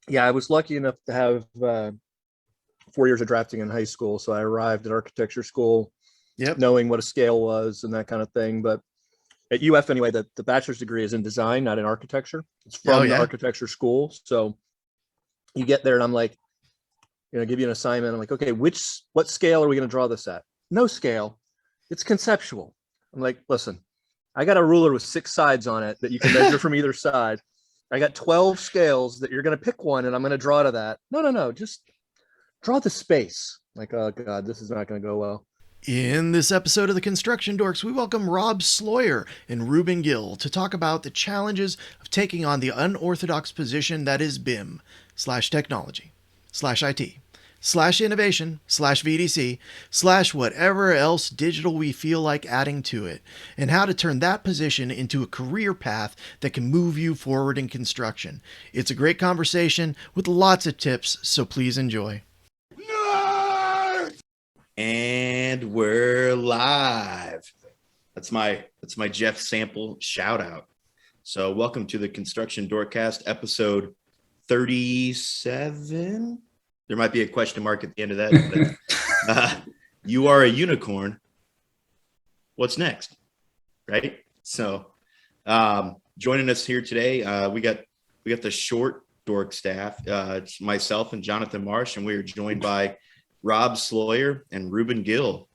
Yeah, I was lucky enough to have 4 years of drafting in high school. So I arrived at architecture school Yep. knowing what a scale was and that kind of thing. But at UF anyway, the bachelor's degree is in design, not in architecture. It's Oh from the yeah. architecture school. So you get there and I'm like, give you an assignment. I'm like, okay, what scale are we going to draw this at? No scale. It's conceptual. I'm like, listen, I got a ruler with 6 sides on it that you can measure from either side. I got 12 scales that you're going to pick one and I'm going to draw to that. No, no, no. Just draw the space. Like, oh God, this is not going to go well. In this episode of the Construction Dorks, we welcome Rob Sloyer and Reuben Gill to talk about the challenges of taking on the unorthodox position that is BIM slash technology slash IT slash innovation slash VDC slash whatever else digital we feel like adding to it, and how to turn that position into a career path that can move you forward in construction. It's a great conversation with lots of tips, so please enjoy. And we're live. That's my Jeff Sample shout out. So welcome to the Construction Doorcast episode 37. There might be a question mark at the end of that. But, you are a unicorn. What's next? Right? So joining us here today, we got the short dork staff. It's myself and Jonathan Marsh, and we are joined by Rob Sloyer and Reuben Gill.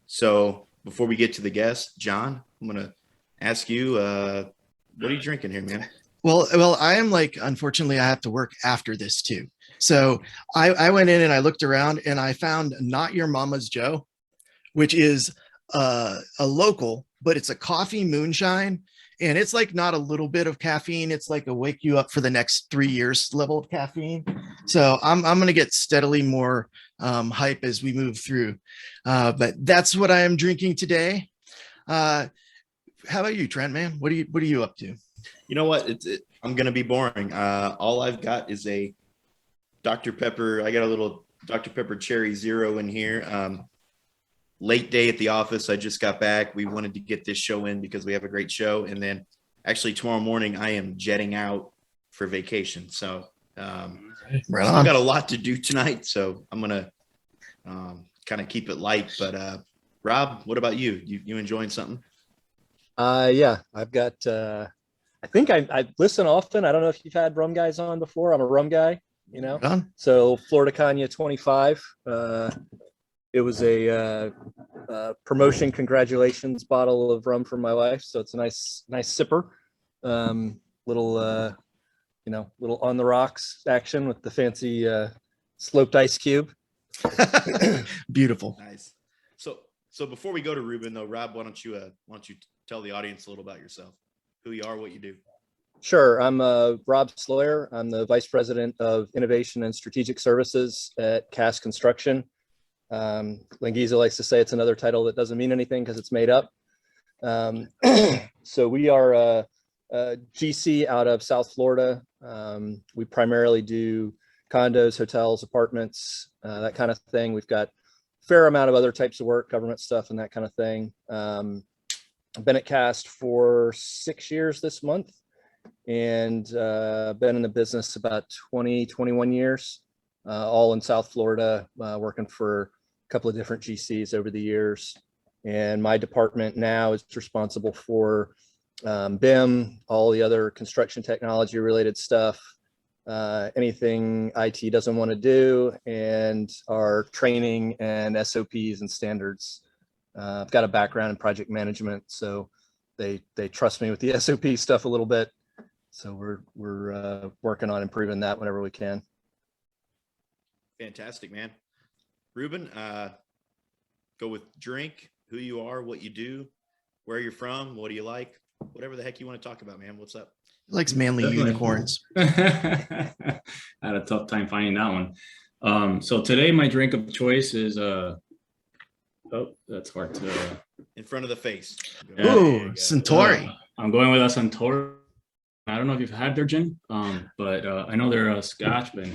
So before we get to the guests, John, I'm going to ask you, what are you drinking here, man? Well, I am unfortunately, I have to work after this too. So I went in and I looked around and I found Not Your Mama's Joe, which is a local, but it's a coffee moonshine. And it's not a little bit of caffeine. It's a wake you up for the next 3 years level of caffeine. So I'm going to get steadily more hype as we move through. But that's what I am drinking today. How about you, Trent, man? What are you up to? You know what? I'm going to be boring. All I've got is a Dr. Pepper. I got a little Dr. Pepper Cherry Zero in here. Late day at the office. I just got back. We wanted to get this show in because we have a great show. And then actually tomorrow morning, I am jetting out for vacation. So I've got a lot to do tonight. So I'm going to kind of keep it light. But Rob, what about you? You enjoying something? Yeah, I've got, I think I listen often. I don't know if you've had rum guys on before. I'm a rum guy, So Florida Cognac 25. It was a promotion congratulations bottle of rum for my wife. So it's a nice sipper. Little on the rocks action with the fancy sloped ice cube. Beautiful. Nice. So before we go to Reuben though, Rob, why don't you tell the audience a little about yourself, who you are, what you do? Sure. I'm Rob Sloyer. I'm the Vice President of Innovation and Strategic Services at Cass Construction. Langiza likes to say it's another title that doesn't mean anything because it's made up. So we are a GC out of South Florida. We primarily do condos, hotels, apartments, that kind of thing. We've got a fair amount of other types of work, government stuff and that kind of thing. I've been at Cast for 6 years this month and been in the business about 21 years, all in South Florida, working for couple of different GCs over the years. And my department now is responsible for BIM, all the other construction technology related stuff, anything IT doesn't want to do, and our training and SOPs and standards. I've got a background in project management, so they trust me with the SOP stuff a little bit. So we're working on improving that whenever we can. Fantastic, man. Reuben, go with drink, who you are, what you do, where you're from, what do you like, whatever the heck you want to talk about, man. What's up? He likes manly unicorns. I had a tough time finding that one. So today my drink of choice is that's hard to in front of the face. Ooh, Centauri. I'm going with a Centauri. I don't know if you've had their gin, but I know they're a Scotch, but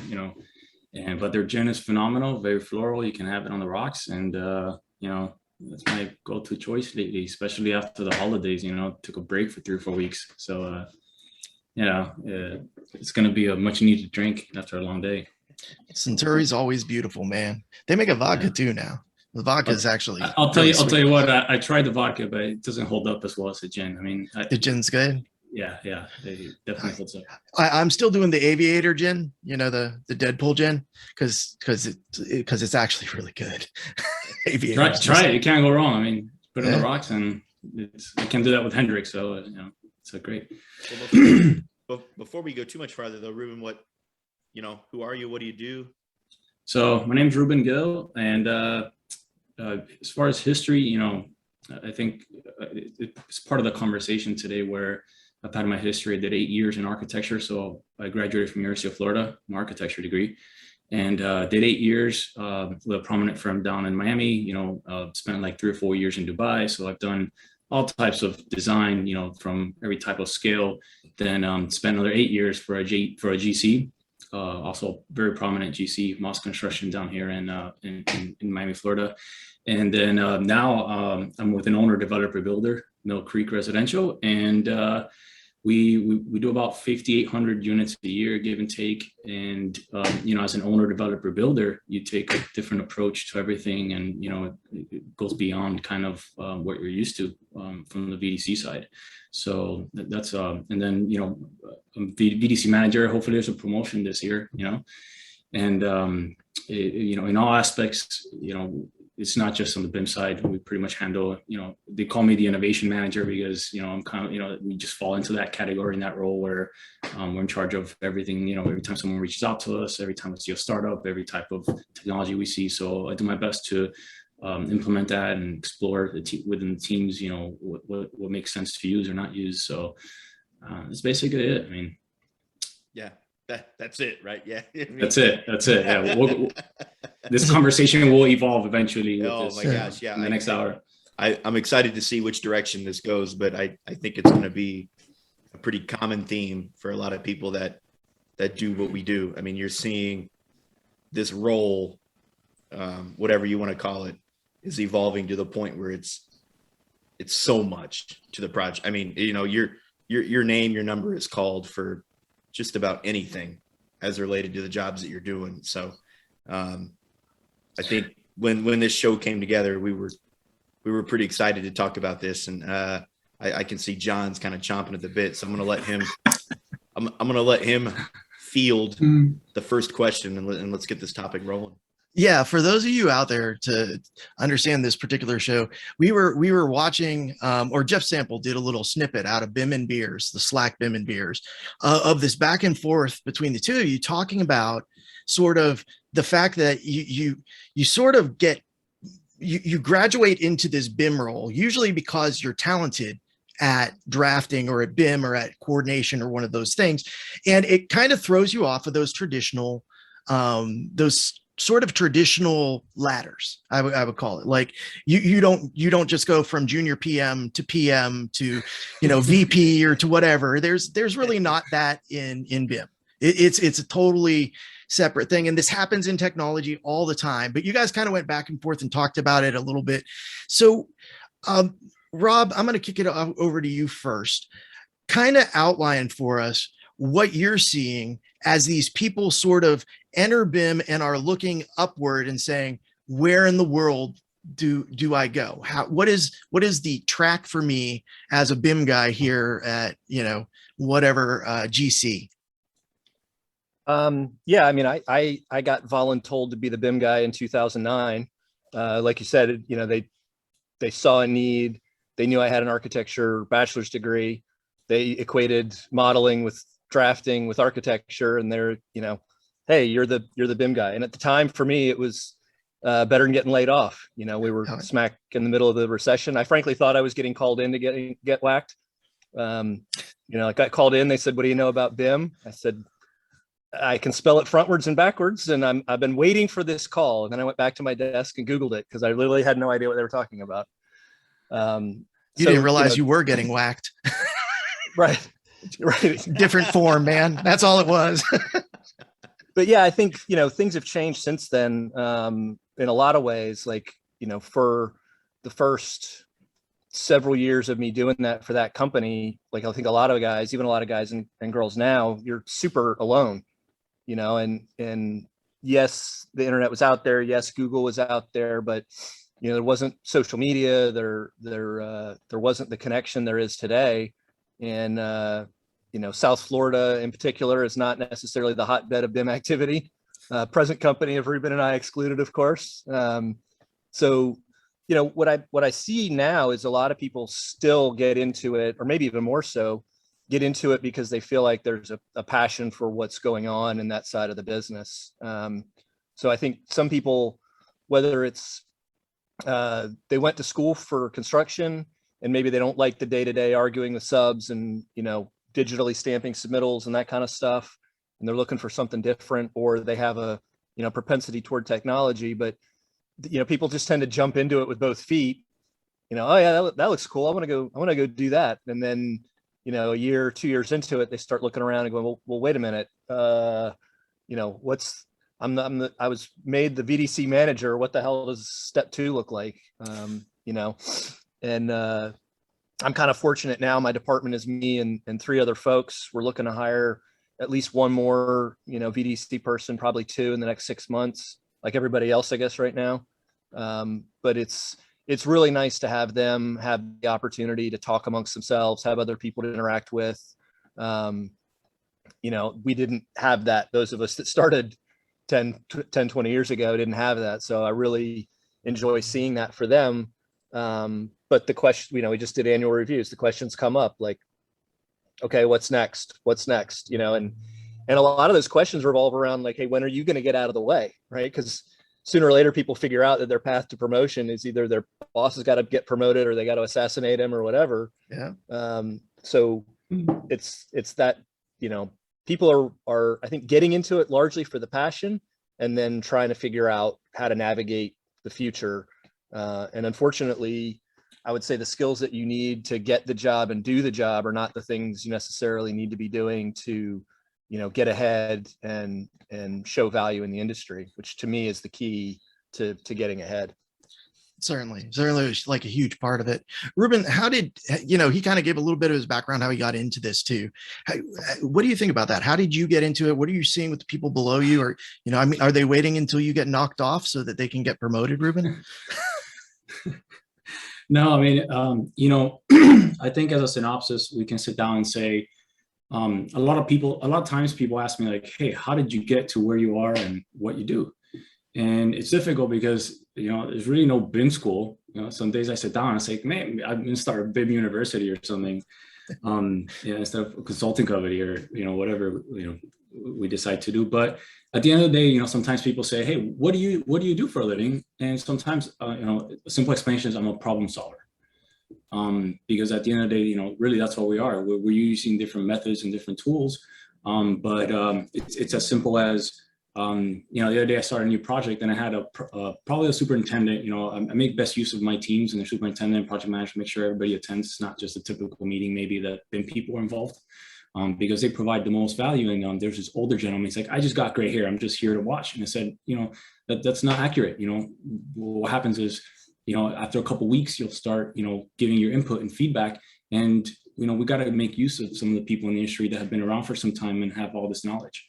but their gin is phenomenal, very floral. You can have it on the rocks, and that's my go-to choice lately, especially after the holidays. Took a break for 3 or 4 weeks, so it's going to be a much needed drink after a long day. Centauri's always beautiful, man. They make a vodka too now. The vodka is actually. I'll tell really you. I'll sweet. tell you what. I tried the vodka, but it doesn't hold up as well as the gin. I mean, The gin's good. yeah, it definitely holds up. I'm still doing the Aviator gin, the Deadpool gin, because it's actually really good. Aviator's Try it. You can't go wrong. I mean, put it on Yeah. the rocks, and I can do that with Hendrix. So it's a great. Before we go too much farther, though, Reuben, who are you? What do you do? So my name's Reuben Gill, and as far as history, I think it's part of the conversation today where I've had my history. I did 8 years in architecture, so I graduated from University of Florida, an architecture degree, and did 8 years with a prominent firm down in Miami. Spent like 3 or 4 years in Dubai, so I've done all types of design, from every type of scale. Then spent another 8 years for a GC. Also very prominent GC, Moss Construction down here in Miami, Florida. And then now I'm with an owner, developer, builder, Mill Creek Residential. And we do about 5,800 units a year, give and take. And, as an owner, developer, builder, you take a different approach to everything. And, it goes beyond kind of what you're used to from the VDC side. So that's, and then, I'm VDC manager. Hopefully there's a promotion this year, and, in all aspects, it's not just on the BIM side. We pretty much handle, they call me the innovation manager because, I'm kind of, we just fall into that category in that role where we're in charge of everything, every time someone reaches out to us, every time we see a startup, every type of technology we see. So I do my best to implement that and explore within the teams, what makes sense to use or not use. So that's basically it. I mean, yeah, that's it, right? Yeah, that's it. Yeah, this conversation will evolve eventually. My gosh, yeah, in the next hour. I'm excited to see which direction this goes, but I think it's going to be a pretty common theme for a lot of people that do what we do. I mean, you're seeing this role, whatever you want to call it, is evolving to the point where it's so much to the project. I mean, your name, your number is called for just about anything as related to the jobs that you're doing. So I think when this show came together, we were pretty excited to talk about this, and I can see John's kind of chomping at the bit. So I'm going to let him field the first question, and let's get this topic rolling. Yeah, for those of you out there to understand this particular show, we were watching, or Jeff Sample did a little snippet out of BIM and Beers, the Slack BIM and Beers, of this back and forth between the two of you, talking about sort of the fact that you sort of you graduate into this BIM role, usually because you're talented at drafting or at BIM or at coordination or one of those things, and it kind of throws you off of those traditional sort of traditional ladders, I would call it. Like you don't just go from junior PM to PM to, VP or to whatever. There's really not that in BIM. It's a totally separate thing. And this happens in technology all the time, but you guys kind of went back and forth and talked about it a little bit. So Rob, I'm going to kick it over to you first. Kind of outline for us what you're seeing as these people sort of enter BIM and are looking upward and saying, where in the world do I go? What is the track for me as a BIM guy here at, whatever GC? Yeah, I mean, I got voluntold to be the BIM guy in 2009. Like you said, they saw a need. They knew I had an architecture bachelor's degree. They equated modeling with drafting with architecture, and they're, hey, you're the BIM guy. And at the time, for me, it was better than getting laid off. We were smack in the middle of the recession. I frankly thought I was getting called in to get whacked. I got called in. They said, "What do you know about BIM?" I said, "I can spell it frontwards and backwards." And I've been waiting for this call. And then I went back to my desk and Googled it because I literally had no idea what they were talking about. You didn't realize you were getting whacked. Right. Different form, man. That's all it was. But yeah, I think, things have changed since then in a lot of ways. Like, for the first several years of me doing that for that company, like I think a lot of guys, even a lot of guys and girls now, you're super alone, you know, and yes, the internet was out there. Yes, Google was out there, but you know, there wasn't social media. There wasn't the connection there is today. And, you know, South Florida in particular is not necessarily the hotbed of BIM activity. Present company of Reuben and I excluded, of course. So, you know, what I see now is a lot of people still get into it, or maybe even more so, get into it because they feel like there's a passion for what's going on in that side of the business. So I think some people, whether it's they went to school for construction and maybe they don't like the day-to-day arguing with subs and, you know, digitally stamping submittals and that kind of stuff, and they're looking for something different, or they have a, you know, propensity toward technology, but you know, people just tend to jump into it with both feet. You know, oh yeah, that looks cool. I want to go do that. And then, you know, a year, 2 years into it, they start looking around and going, well, wait a minute. You know, I was made the VDC manager. What the hell does step 2 look like? You know, and I'm kind of fortunate now. My department is me and 3 other folks. We're looking to hire at least one more, you know, VDC person, probably 2 in the next 6 months, like everybody else, I guess, right now. But it's really nice to have them have the opportunity to talk amongst themselves, have other people to interact with. You know, we didn't have that. Those of us that started 10, 20 years ago didn't have that. So I really enjoy seeing that for them. But the question, you know, we just did annual reviews. The questions come up like, okay, what's next? What's next? You know, and a lot of those questions revolve around like, hey, when are you going to get out of the way? Right. Because sooner or later, people figure out that their path to promotion is either their boss has got to get promoted or they got to assassinate him or whatever. Yeah. So it's that, you know, people are, I think, getting into it largely for the passion and then trying to figure out how to navigate the future. And unfortunately, I would say the skills that you need to get the job and do the job are not the things you necessarily need to be doing to, you know, get ahead and show value in the industry, which to me is the key to getting ahead. Certainly was like a huge part of it. Reuben, how did, you know, he kind of gave a little bit of his background, how he got into this too. What do you think about that? How did you get into it? What are you seeing with the people below you? Or, you know, I mean, are they waiting until you get knocked off so that they can get promoted, Reuben? No, I mean, you know, I think as a synopsis, we can sit down and say, a lot of times people ask me like, hey, how did you get to where you are and what you do? And it's difficult because, you know, there's really no BIM school. You know, some days I sit down and say, man, I'm going to start a BIM university or something, you know, instead of a consulting company or, you know, whatever, you know, we decide to do. But at the end of the day, you know, sometimes people say, hey, what do you do for a living? And sometimes, you know, a simple explanation is I'm a problem solver. Because at the end of the day, you know, really that's what we are. We're using different methods and different tools. But it's as simple as, you know, the other day I started a new project and I had probably a superintendent. You know, I make best use of my teams and the superintendent, project manager, make sure everybody attends. It's not just a typical meeting, maybe that BIM people are involved, because they provide the most value. And there's this older gentleman, he's like, I just got gray hair, I'm just here to watch. And I said, you know, that's not accurate. You know, what happens is, you know, after a couple of weeks, you'll start, you know, giving your input and feedback. And, you know, we got to make use of some of the people in the industry that have been around for some time and have all this knowledge.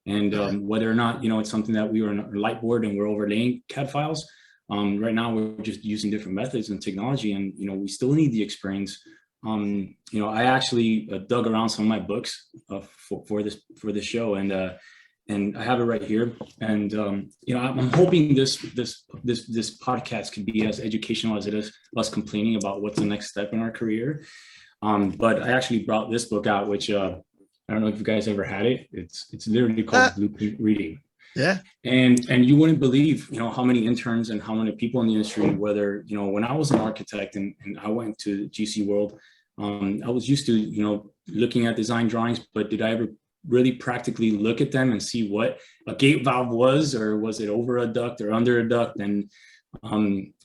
And whether or not, you know, it's something that we were in a light board and we're overlaying CAD files. Right now, we're just using different methods and technology, and, you know, we still need the experience. You know, I actually dug around some of my books for this show, and I have it right here. And you know, I'm hoping this podcast could be as educational as it is us complaining about what's the next step in our career. But I actually brought this book out, which I don't know if you guys ever had it. It's literally called Blueprint Reading. Yeah. And you wouldn't believe, you know, how many interns and how many people in the industry, whether, you know, when I was an architect and I went to GC world, I was used to, you know, looking at design drawings, but did I ever really practically look at them and see what a gate valve was, or was it over a duct or under a duct? And,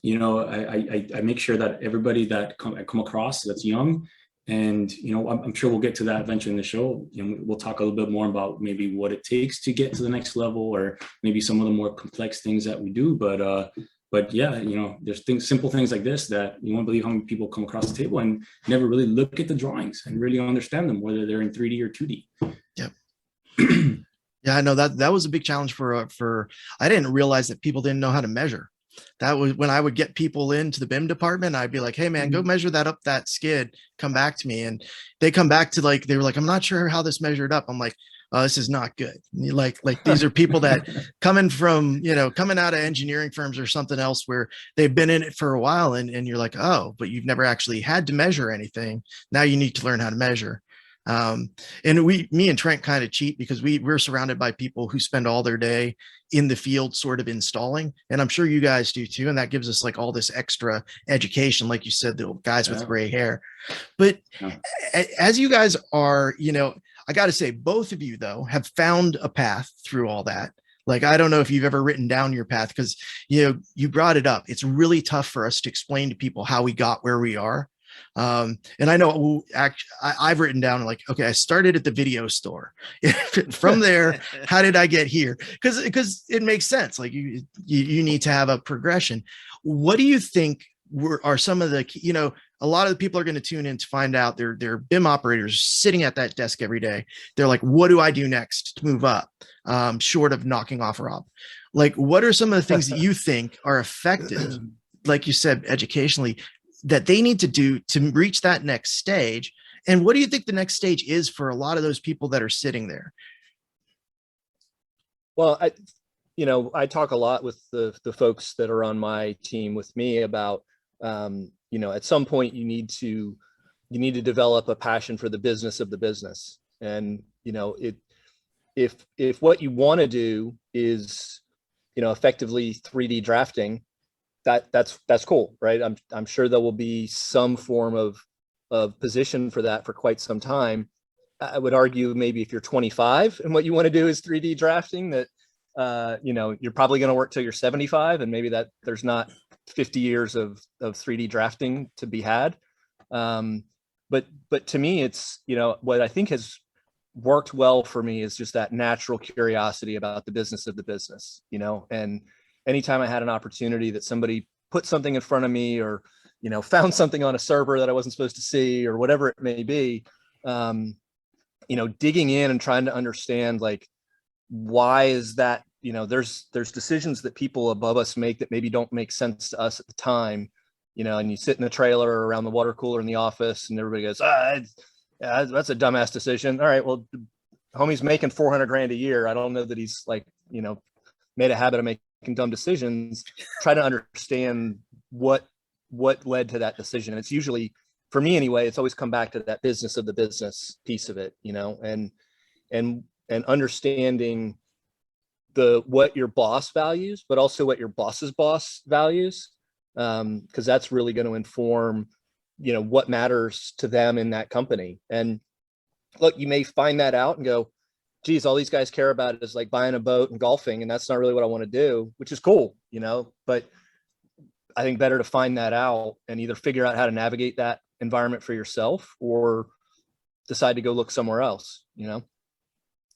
you know, I make sure that everybody that I come across that's young, and, you know, I'm sure we'll get to that eventually in the show, and we'll talk a little bit more about maybe what it takes to get to the next level, or maybe some of the more complex things that we do. But but yeah, there's simple things like this that you won't believe how many people come across the table and never really look at the drawings and really understand them, whether they're in 3D or 2D. Yep. Yeah, I know that was a big challenge for I didn't realize that people didn't know how to measure. That was when I would get people into the BIM department, I'd be like, hey man, go measure that up that skid, come back to me. And they come back to they were like, I'm not sure how this measured up. I'm like, oh, this is not good. Like these are people that coming out of engineering firms or something else where they've been in it for a while, and you're like, oh, but you've never actually had to measure anything. Now you need to learn how to measure. And me and Trent kind of cheat because we're surrounded by people who spend all their day in the field sort of installing. And I'm sure you guys do too. And that gives us like all this extra education, like you said, the guys with gray hair. But as you guys are, I got to say, both of you though have found a path through all that. Like, I don't know if you've ever written down your path because, you brought it up. It's really tough for us to explain to people how we got where we are. And I know I've written down like, okay, I started at the video store. From there, how did I get here? Because it makes sense. Like you need to have a progression. What do you think are some of the, a lot of the people are going to tune in to find out they're BIM operators sitting at that desk every day. They're like, what do I do next to move up? Short of knocking off Rob. Like, what are some of the things that you think are effective, like you said, educationally, that they need to do to reach that next stage? And what do you think the next stage is for a lot of those people that are sitting there? Well, I talk a lot with the folks that are on my team with me about, at some point you need to develop a passion for the business of the business. And, if what you want to do is, effectively 3D drafting, that's cool, right? I'm sure there will be some form of position for that for quite some time. I would argue maybe if you're 25 and what you want to do is 3D drafting, that you're probably going to work till you're 75, and maybe that there's not 50 years of 3D drafting to be had. But to me, it's what I think has worked well for me is just that natural curiosity about the business of the business, and anytime I had an opportunity that somebody put something in front of me or, found something on a server that I wasn't supposed to see or whatever it may be, digging in and trying to understand, like, why is that, there's decisions that people above us make that maybe don't make sense to us at the time, and you sit in the trailer around the water cooler in the office and everybody goes, that's a dumbass decision. All right, well, homie's making 400 grand a year. I don't know that he's like, made a habit of making dumb decisions. Try to understand what led to that decision. And it's usually, for me anyway, it's always come back to that business of the business piece of it, and understanding what your boss values, but also what your boss's boss values, because that's really going to inform, what matters to them in that company. And look, you may find that out and go, geez, all these guys care about is like buying a boat and golfing, and that's not really what I want to do, which is cool, but I think better to find that out and either figure out how to navigate that environment for yourself or decide to go look somewhere else,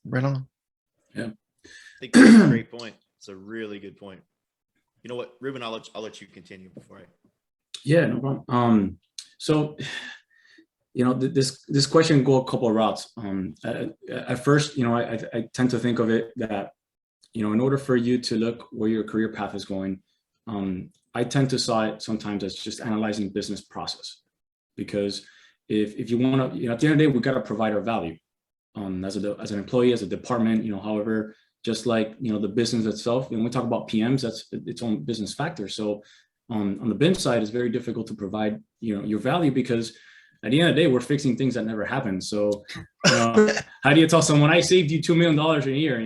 Right on. Yeah. I think that's a great point. It's a really good point. You know what, Reuben, I'll let you continue before I. Yeah, no problem. So, this question can go a couple of routes. At first, I tend to think of it that, in order for you to look where your career path is going, I tend to saw it sometimes as just analyzing business process, because if you want to, at the end of the day, we got to provide our value, as an employee, as a department, however, just like, the business itself. When we talk about PMs, that's its own business factor. So on the BIM side, it's very difficult to provide, your value, because at the end of the day, we're fixing things that never happened. So, how do you tell someone I saved you $2 million a year?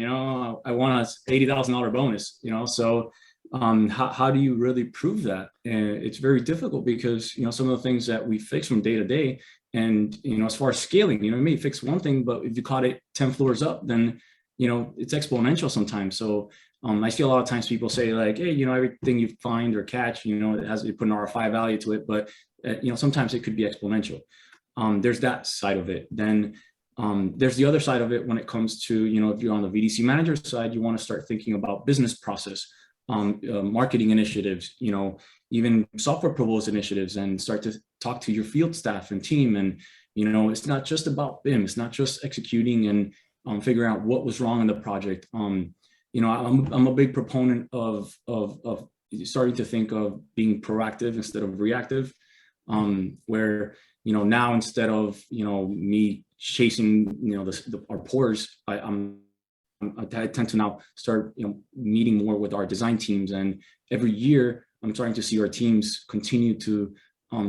I want a $80,000 bonus. So, how do you really prove that? And it's very difficult because some of the things that we fix from day to day, and as far as scaling, you may fix one thing, but if you caught it 10 floors up, then it's exponential sometimes. So I see a lot of times people say like, hey, everything you find or catch, it has to put an RFI value to it, but sometimes it could be exponential. There's that side of it. Then there's the other side of it when it comes to, if you're on the VDC manager side, you want to start thinking about business process. marketing initiatives, even software proposal initiatives, and start to talk to your field staff and team. And, it's not just about BIM. It's not just executing and figuring out what was wrong in the project. I'm a big proponent of starting to think of being proactive instead of reactive, where, now instead of, me chasing, our pores, I tend to now start, meeting more with our design teams. And every year I'm starting to see our teams continue to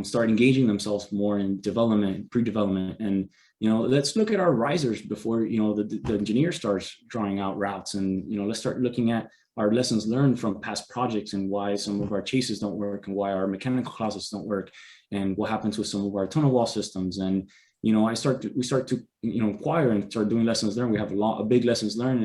start engaging themselves more in development, pre-development. And, let's look at our risers before, the engineer starts drawing out routes. And, let's start looking at our lessons learned from past projects and why some of our chases don't work and why our mechanical closets don't work and what happens with some of our tunnel wall systems. And, we start to, inquire and start doing lessons learned. We have a big lessons learned.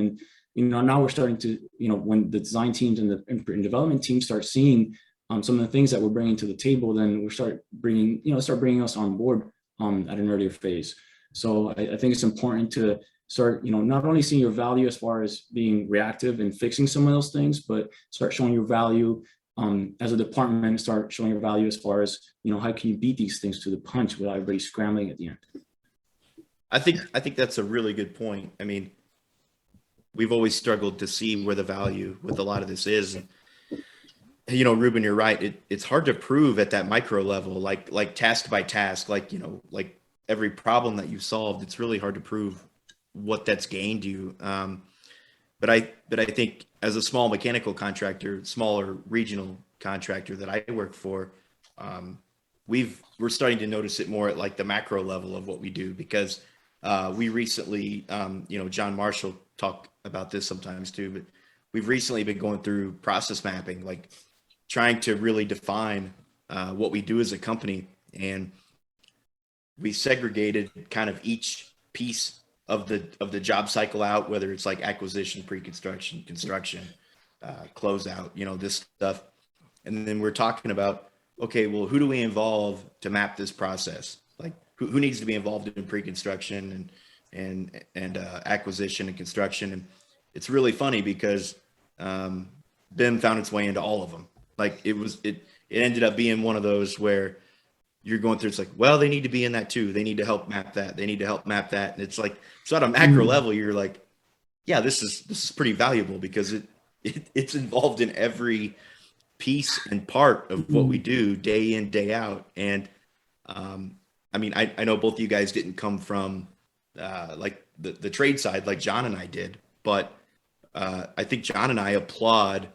And, now we're starting to, when the design teams and the development teams start seeing some of the things that we're bringing to the table, then we start bringing us on board at an earlier phase. So I think it's important to start, not only seeing your value as far as being reactive and fixing some of those things, but start showing your value as a department, start showing your value as far as, how can you beat these things to the punch without everybody scrambling at the end. I think that's a really good point. I mean, we've always struggled to see where the value with a lot of this is. And, Reuben, you're right. It's hard to prove at that micro level, like task by task, like every problem that you've solved. It's really hard to prove what that's gained you. But I think as a small mechanical contractor, smaller regional contractor that I work for, we're starting to notice it more at like the macro level of what we do, because we recently, John Marshall talk about this sometimes too, but we've recently been going through process mapping, like trying to really define what we do as a company. And we segregated kind of each piece of the job cycle out, whether it's like acquisition, pre-construction, construction, closeout, this stuff. And then we're talking about, okay, well, who do we involve to map this process? Like who needs to be involved in pre-construction and acquisition and construction? And it's really funny because BIM found its way into all of them. Like it ended up being one of those where you're going through, it's like, well, they need to be in that too. They need to help map that. They need to help map that. And it's like, so at a macro level, you're like, yeah, this is pretty valuable because it's involved in every piece and part of what we do day in, day out. And I mean, I know both of you guys didn't come from like the trade side like John and I did, but I think John and I applaud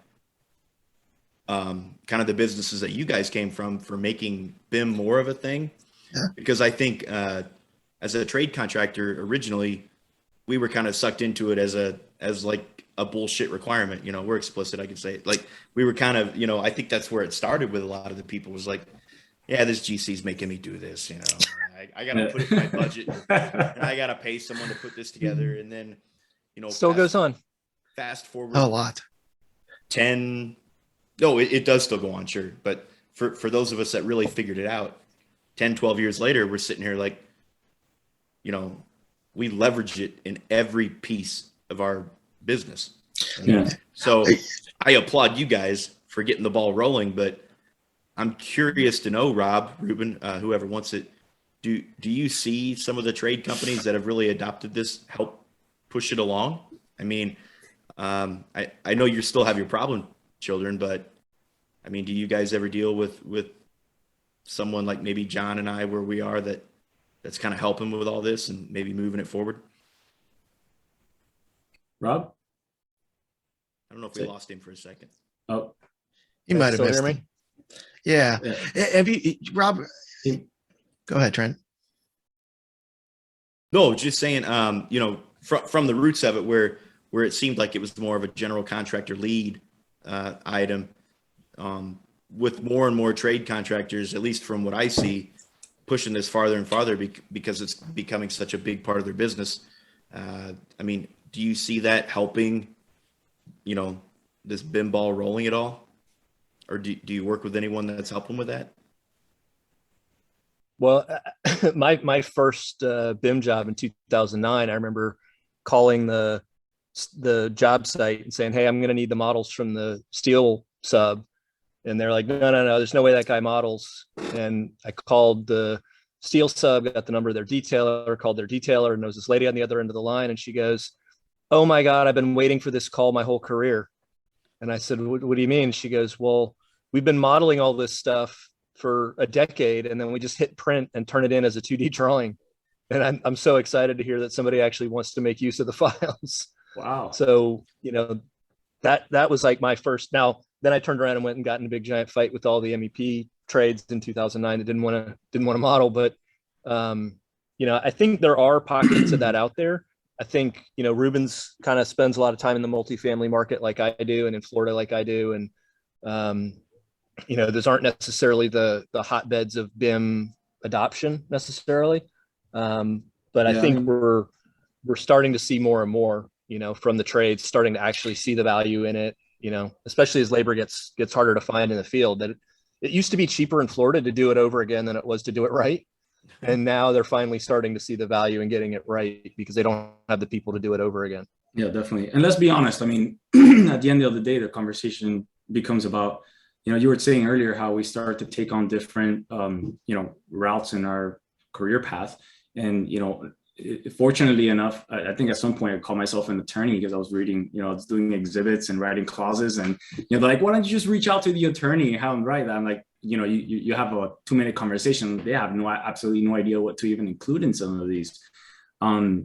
kind of the businesses that you guys came from for making BIM more of a thing. Yeah. Because I think as a trade contractor originally, we were kind of sucked into it as like a bullshit requirement. We're explicit, I can say it. Like we were kind of, I think that's where it started with a lot of the people, was like, yeah, this GC's making me do this. I got to put it in my budget and I got to pay someone to put this together. And then, still goes on. Fast forward a lot. 10. No, it does still go on, sure. But for those of us that really figured it out, 10, 12 years later, we're sitting here like, we leverage it in every piece of our business. Yeah. So I applaud you guys for getting the ball rolling, but I'm curious to know, Rob, Reuben, whoever wants it, do you see some of the trade companies that have really adopted this help push it along? I mean, I know you still have your problem children, but I mean, do you guys ever deal with someone like maybe John and I, where we are, that's kind of helping with all this and maybe moving it forward? Rob? I don't know if we lost him for a second. Oh, You might have missed me. him. Yeah. Have you, Rob? Go ahead, Trent. No, just saying, from the roots of it, where it seemed like it was more of a general contractor lead item, with more and more trade contractors, at least from what I see, pushing this farther and farther because it's becoming such a big part of their business. I mean, do you see that helping, this BIM ball rolling at all? Or do you work with anyone that's helping with that? Well, my first BIM job in 2009, I remember calling the the job site and saying, hey, I'm going to need the models from the steel sub. And they're like, no, there's no way that guy models. And I called the steel sub, got the number of their detailer, called their detailer, and there was this lady on the other end of the line. And she goes, oh my God, I've been waiting for this call my whole career. And I said, what do you mean? She goes, well, we've been modeling all this stuff for a decade, and then we just hit print and turn it in as a 2D drawing. And I'm so excited to hear that somebody actually wants to make use of the files. Wow. So, that was like my first. Now, then I turned around and went and got in a big giant fight with all the MEP trades in 2009 that didn't want to model. But, I think there are pockets of that out there. I think, Reuben's kind of spends a lot of time in the multifamily market like I do, and in Florida like I do. And, those aren't necessarily the hotbeds of BIM adoption necessarily. But I think we're starting to see more and more, from the trades starting to actually see the value in it, especially as labor gets harder to find in the field. That it used to be cheaper in Florida to do it over again than it was to do it right. And now they're finally starting to see the value in getting it right because they don't have the people to do it over again. Yeah, definitely. And let's be honest. I mean, at the end of the day, the conversation becomes about, you were saying earlier how we start to take on different, routes in our career path. And, fortunately enough, I think at some point I called myself an attorney because I was reading, I was doing exhibits and writing clauses, and, they're like, why don't you just reach out to the attorney and have them write that? I'm like, you have a 2-minute conversation. They have absolutely no idea what to even include in some of these.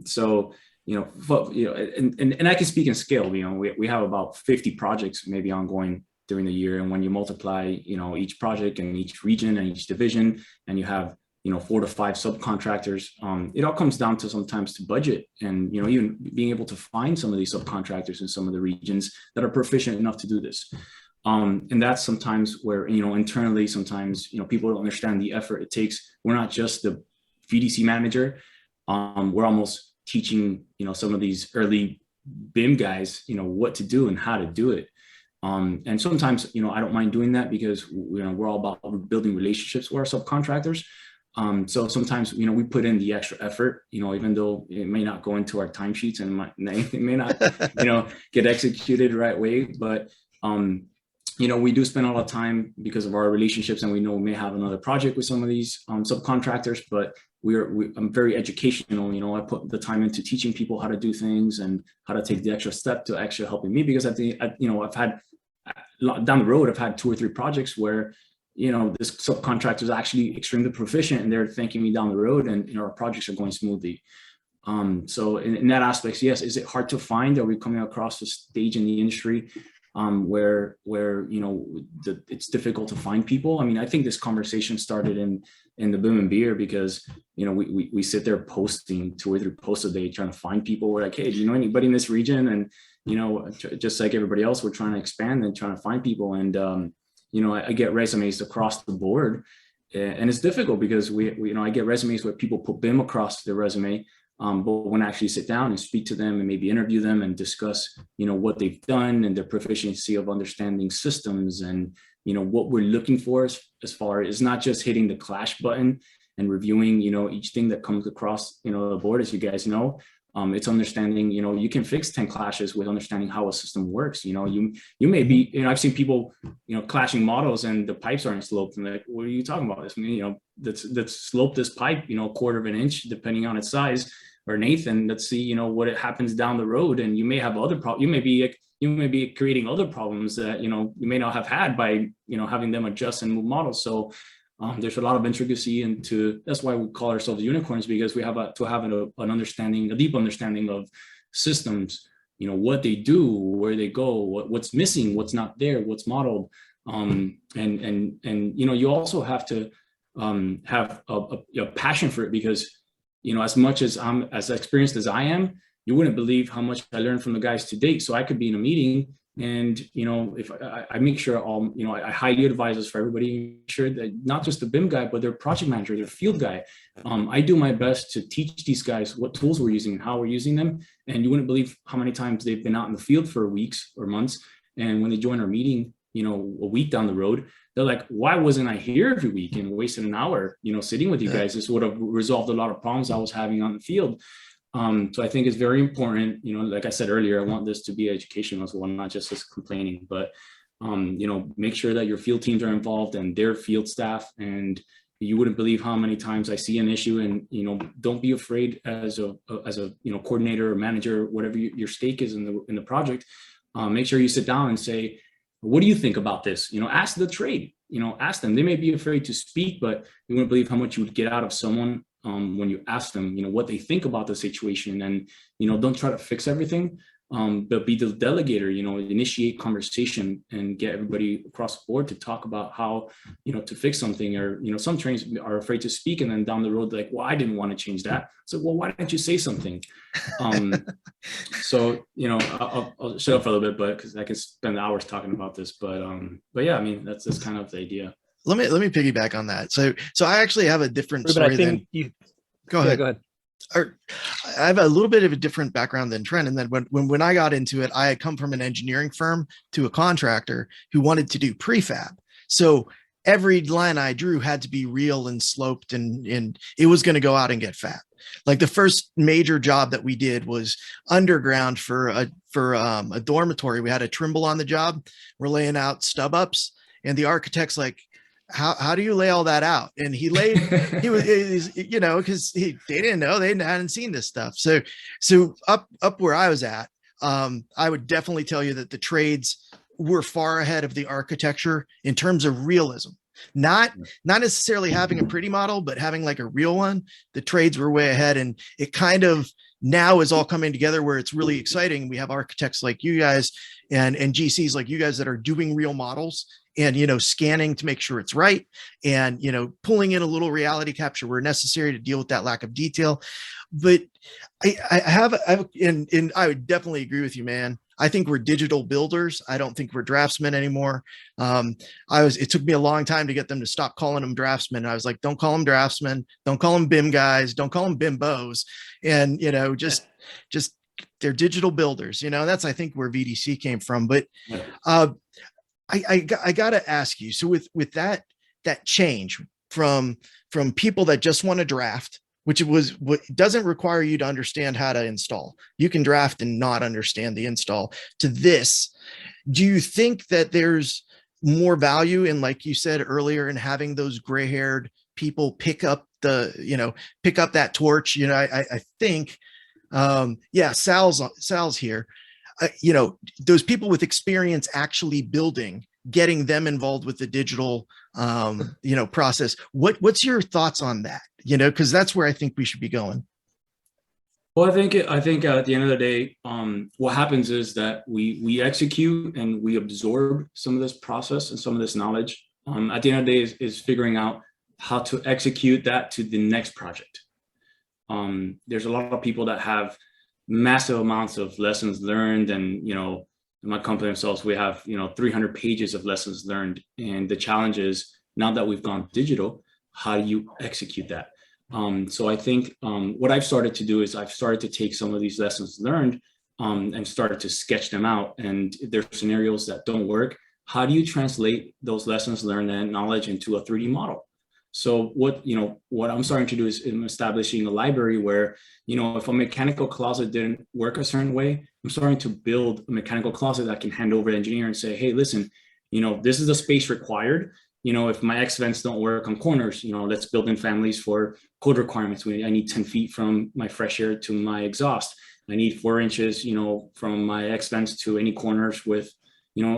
So, and I can speak in scale. We have about 50 projects maybe ongoing during the year. And when you multiply, each project and each region and each division, and you have, 4 to 5 subcontractors, it all comes down to sometimes to budget and, even being able to find some of these subcontractors in some of the regions that are proficient enough to do this. And that's sometimes where, internally, sometimes, people don't understand the effort it takes. We're not just the VDC manager. We're almost teaching, some of these early BIM guys, what to do and how to do it. And sometimes, I don't mind doing that because, we're all about building relationships with our subcontractors. So sometimes, we put in the extra effort, even though it may not go into our timesheets and it may not, get executed the right way. But, we do spend a lot of time because of our relationships, and we know we may have another project with some of these subcontractors, but I'm very educational. I put the time into teaching people how to do things and how to take the extra step to actually helping me, because I've had down the road, I've had 2 or 3 projects where, this subcontractor is actually extremely proficient and they're thanking me down the road, and, our projects are going smoothly. So in that aspect, yes, is it hard to find? Are we coming across a stage in the industry where it's difficult to find people? I mean, I think this conversation started in the Boom and Beer because, we sit there posting 2 or 3 posts a day trying to find people. We're like, hey, do you know anybody in this region? And, just like everybody else, we're trying to expand and trying to find people. And, I get resumes across the board, and it's difficult because I get resumes where people put BIM across their resume. But when I actually sit down and speak to them and maybe interview them and discuss, what they've done and their proficiency of understanding systems and, what we're looking for as far as not just hitting the clash button and reviewing, each thing that comes across, the board, as you guys know, it's understanding, you can fix 10 clashes with understanding how a system works. You may be, I've seen people, clashing models and the pipes aren't sloped. And like, what are you talking about? Let's slope this pipe, 1/4 of an inch, depending on its size, or Nathan, let's see, what it happens down the road. And you may have other problems. You may be creating other problems that, you may not have had by, having them adjust and move models. So there's a lot of intricacy into, that's why we call ourselves unicorns, because we have to have an understanding, a deep understanding of systems, what they do, where they go, what's missing, what's not there, what's modeled. And you also have to have a passion for it, because, as much as I'm as experienced as I am, you wouldn't believe how much I learned from the guys to date. So I could be in a meeting and, if I make sure I highly advise this for everybody, sure that not just the BIM guy, but their project manager, their field guy. I do my best to teach these guys what tools we're using and how we're using them. And you wouldn't believe how many times they've been out in the field for weeks or months. And when they join our meeting, a week down the road, they're like, why wasn't I here every week and wasted an hour, sitting with you guys? This would have resolved a lot of problems I was having on the field. So I think it's very important, like I said earlier, I want this to be educational as well, not just as complaining, but, make sure that your field teams are involved and their field staff. And you wouldn't believe how many times I see an issue, and, don't be afraid as a coordinator or manager, whatever your stake is in the project. Make sure you sit down and say, what do you think about this? Ask the trade, ask them. They may be afraid to speak, but you wouldn't believe how much you would get out of someone when you ask them, what they think about the situation. And, don't try to fix everything, but be the delegator, initiate conversation and get everybody across the board to talk about how, to fix something. Or, some trains are afraid to speak, and then down the road, like, well, I didn't want to change that. So, well, why didn't you say something? So, I'll shut up for a little bit, but because I could spend hours talking about this, but yeah, I mean, that's kind of the idea. Let me piggyback on that. So I actually have a different Reuben, story I think go ahead. Go ahead. Or I have a little bit of a different background than Trent. And then when I got into it, I had come from an engineering firm to a contractor who wanted to do prefab. So every line I drew had to be real and sloped, and it was going to go out and get fab. Like the first major job that we did was underground for a dormitory. We had a Trimble on the job. We're laying out stub ups, and the architect's like, how do you lay all that out? And he was, because they didn't know, they hadn't seen this stuff. So up where I was at, I would definitely tell you that the trades were far ahead of the architecture in terms of realism. Not necessarily having a pretty model, but having like a real one. The trades were way ahead, and it kind of now is all coming together where it's really exciting. We have architects like you guys and GCs like you guys that are doing real models and, scanning to make sure it's right, and, pulling in a little reality capture where necessary to deal with that lack of detail. But and I would definitely agree with you, man. I think we're digital builders. I don't think we're draftsmen anymore. It took me a long time to get them to stop calling them draftsmen. I was like, don't call them draftsmen. Don't call them BIM guys. Don't call them bimbos. And, just they're digital builders, that's, I think, where VDC came from. But, I got to ask you, so with that change from people that just want to draft, which doesn't require you to understand how to install. You can draft and not understand the install, to this. Do you think that there's more value in, like you said earlier, in having those gray-haired people pick up that torch? I think, Sal's here. Those people with experience actually building, getting them involved with the digital, process. What's your thoughts on that? Because that's where I think we should be going. Well, I think at the end of the day, what happens is that we execute and we absorb some of this process and some of this knowledge. At the end of the day is figuring out how to execute that to the next project. There's a lot of people that have massive amounts of lessons learned, and in my company themselves, we have 300 pages of lessons learned, and the challenge is, now that we've gone digital, how do you execute that? So I think what I've started to do is I've started to take some of these lessons learned and started to sketch them out, and if there's scenarios that don't work, how do you translate those lessons learned and knowledge into a 3D model? So what I'm starting to do is I'm establishing a library where, if a mechanical closet didn't work a certain way, I'm starting to build a mechanical closet that I can hand over to engineer and say, hey, listen, this is the space required. If my X vents don't work on corners, let's build in families for code requirements. I need 10 feet from my fresh air to my exhaust. I need 4 inches, from my X vents to any corners with,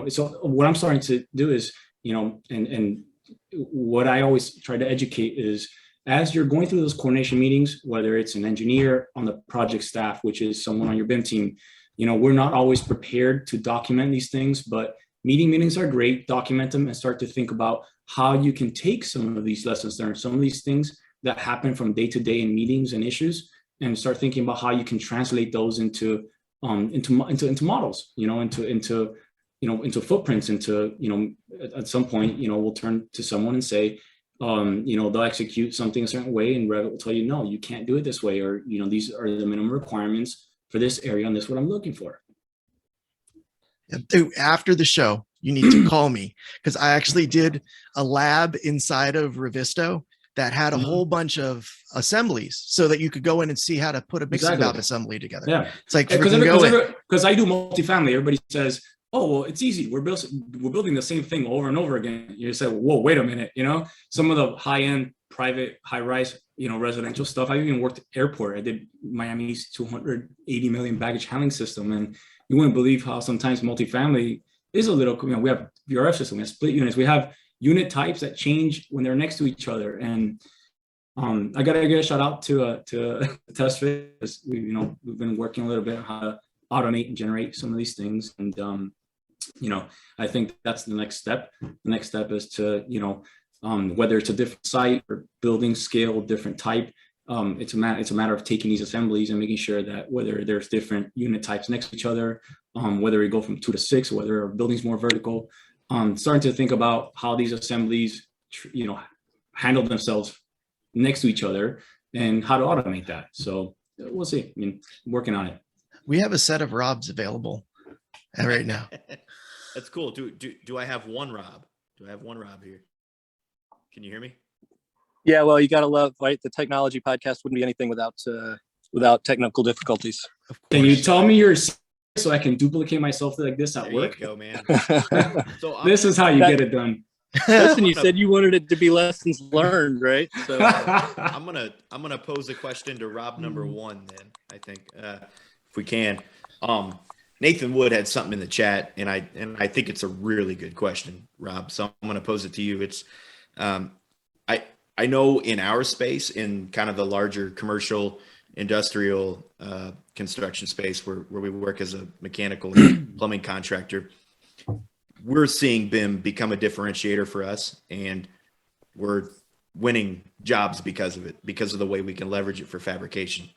so what I'm starting to do is, and what I always try to educate is, as you're going through those coordination meetings, whether it's an engineer on the project staff, which is someone on your BIM team, we're not always prepared to document these things, but meetings are great. Document them and start to think about how you can take some of these lessons learned, some of these things that happen from day to day in meetings and issues, and start thinking about how you can translate those into models, into footprints, at some point, we'll turn to someone and say, they'll execute something a certain way, and Revit will tell you, no, you can't do it this way, or, these are the minimum requirements for this area, and this is what I'm looking for. After the show, you need to call me, because I actually did a lab inside of Revisto that had a Mhm. whole bunch of assemblies so that you could go in and see how to put a mixing Exactly. valve assembly together. Yeah. It's like, Because freaking go in. I do multifamily, everybody says, "Oh, well, it's easy. We're building the same thing over and over again." You say, "Whoa, wait a minute." You know, some of the high-end, private, high-rise, residential stuff. I even worked at airport. I did Miami's 280 million baggage handling system, and you wouldn't believe how sometimes multifamily is a little. We have VRF system, we have split units, we have unit types that change when they're next to each other, and I gotta give a shout out to test fit. We've been working a little bit on how to automate and generate some of these things, and I think that's the next step. The next step is to whether it's a different site or building scale, different type. It's a matter of taking these assemblies and making sure that whether there's different unit types next to each other, whether we go from 2 to 6, whether our building's more vertical, starting to think about how these assemblies, handle themselves next to each other and how to automate that. So we'll see. Working on it. We have a set of Robs available right now. That's cool. Do I have one Rob? Do I have one Rob here? Can you hear me? Yeah, well, you gotta love, right? The technology podcast wouldn't be anything without technical difficulties. Can you tell me your so I can duplicate myself like this at There work? you go, man. So This is how you get it done. Listen, you said you wanted it to be lessons learned, right? So I'm gonna pose a question to Rob number 1 then, I think, if we can. Nathan Wood had something in the chat, and I think it's a really good question, Rob. So I'm gonna pose it to you. It's I know in our space, in kind of the larger commercial industrial construction space where we work as a mechanical and plumbing contractor, we're seeing BIM become a differentiator for us, and we're winning jobs because of it, because of the way we can leverage it for fabrication.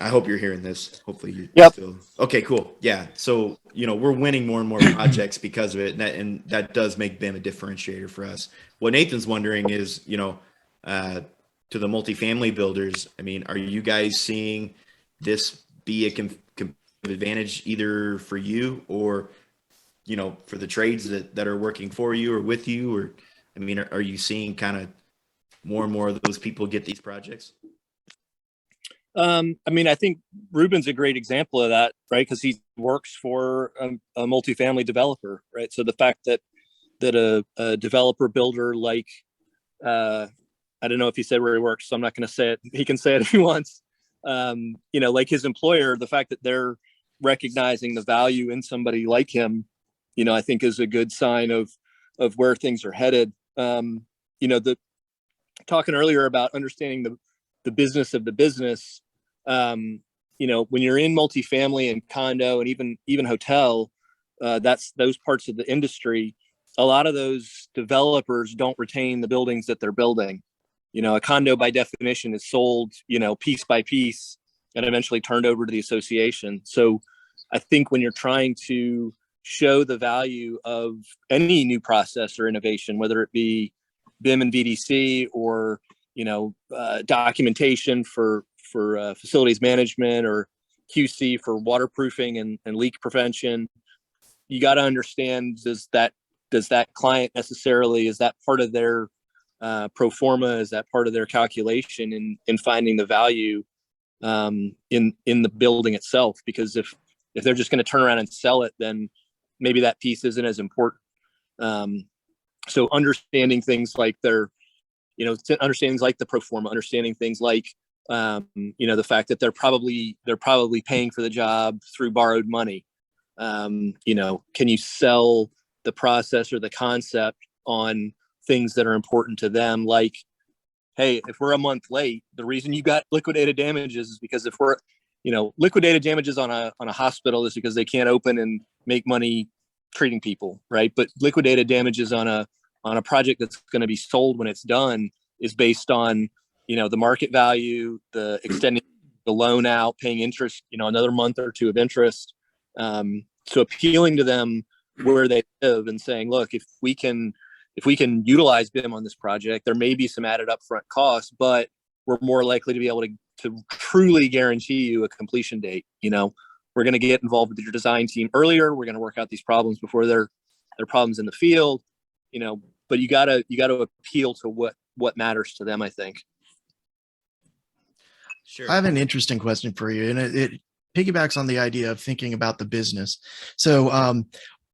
I hope you're hearing this. Hopefully you Yep. still. Okay, cool. Yeah. So, we're winning more and more projects because of it. And that does make BIM a differentiator for us. What Nathan's wondering is, to the multifamily builders, are you guys seeing this be a competitive advantage either for you or, for the trades that are working for you or with you? Or, are you seeing kind of more and more of those people get these projects? I think Reuben's a great example of that, right? Because he works for a multifamily developer, right? So the fact that a developer builder like, I don't know if he said where he works, so I'm not going to say it. He can say it if he wants. Like his employer, the fact that they're recognizing the value in somebody like him, I think is a good sign of where things are headed. The talking earlier about understanding the business of the business, when you're in multifamily and condo and even hotel, that's those parts of the industry. A lot of those developers don't retain the buildings that they're building. A condo by definition is sold, piece by piece and eventually turned over to the association. So I think when you're trying to show the value of any new process or innovation, whether it be BIM and VDC or, documentation for facilities management or QC for waterproofing and leak prevention, you got to understand, does that client necessarily, is that part of their pro forma, is that part of their calculation in finding the value in the building itself? Because if they're just going to turn around and sell it, then maybe that piece isn't as important. So understanding things like understanding things like the pro forma, understanding things like the fact that they're probably paying for the job through borrowed money. Can you sell the process or the concept on things that are important to them? Like, hey, if we're a month late, the reason you got liquidated damages is because if we're, liquidated damages on a hospital is because they can't open and make money treating people, right? But liquidated damages on a project that's going to be sold when it's done is based on, the market value, the extending the loan out, paying interest, another month or two of interest. So appealing to them where they live and saying, look, if we can utilize BIM on this project, there may be some added upfront costs, but we're more likely to be able to truly guarantee you a completion date. We're going to get involved with your design team earlier. We're going to work out these problems before they're problems in the field. but you gotta appeal to what matters to them, I think. Sure. I have an interesting question for you, and it piggybacks on the idea of thinking about the business. So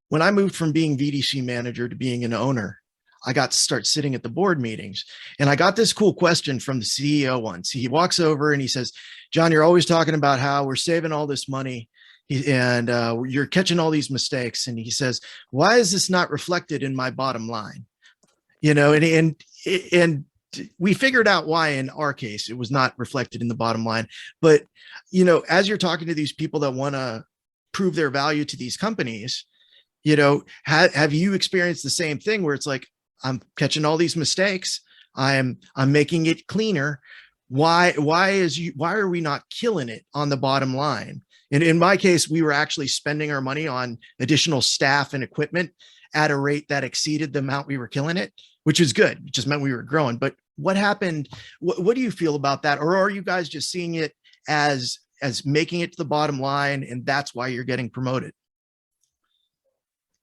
when I moved from being VDC manager to being an owner, I got to start sitting at the board meetings, and I got this cool question from the CEO once. He walks over and he says, "John, you're always talking about how we're saving all this money and you're catching all these mistakes." And he says, "Why is this not reflected in my bottom line?" And we figured out why in our case it was not reflected in the bottom line. But as you're talking to these people that want to prove their value to these companies, have you experienced the same thing where it's like, I'm catching all these mistakes, I'm making it cleaner, why are we not killing it on the bottom line? And in my case, we were actually spending our money on additional staff and equipment at a rate that exceeded the amount we were killing it, which is good. It just meant we were growing. But what happened? What do you feel about that? Or are you guys just seeing it as making it to the bottom line, and that's why you're getting promoted?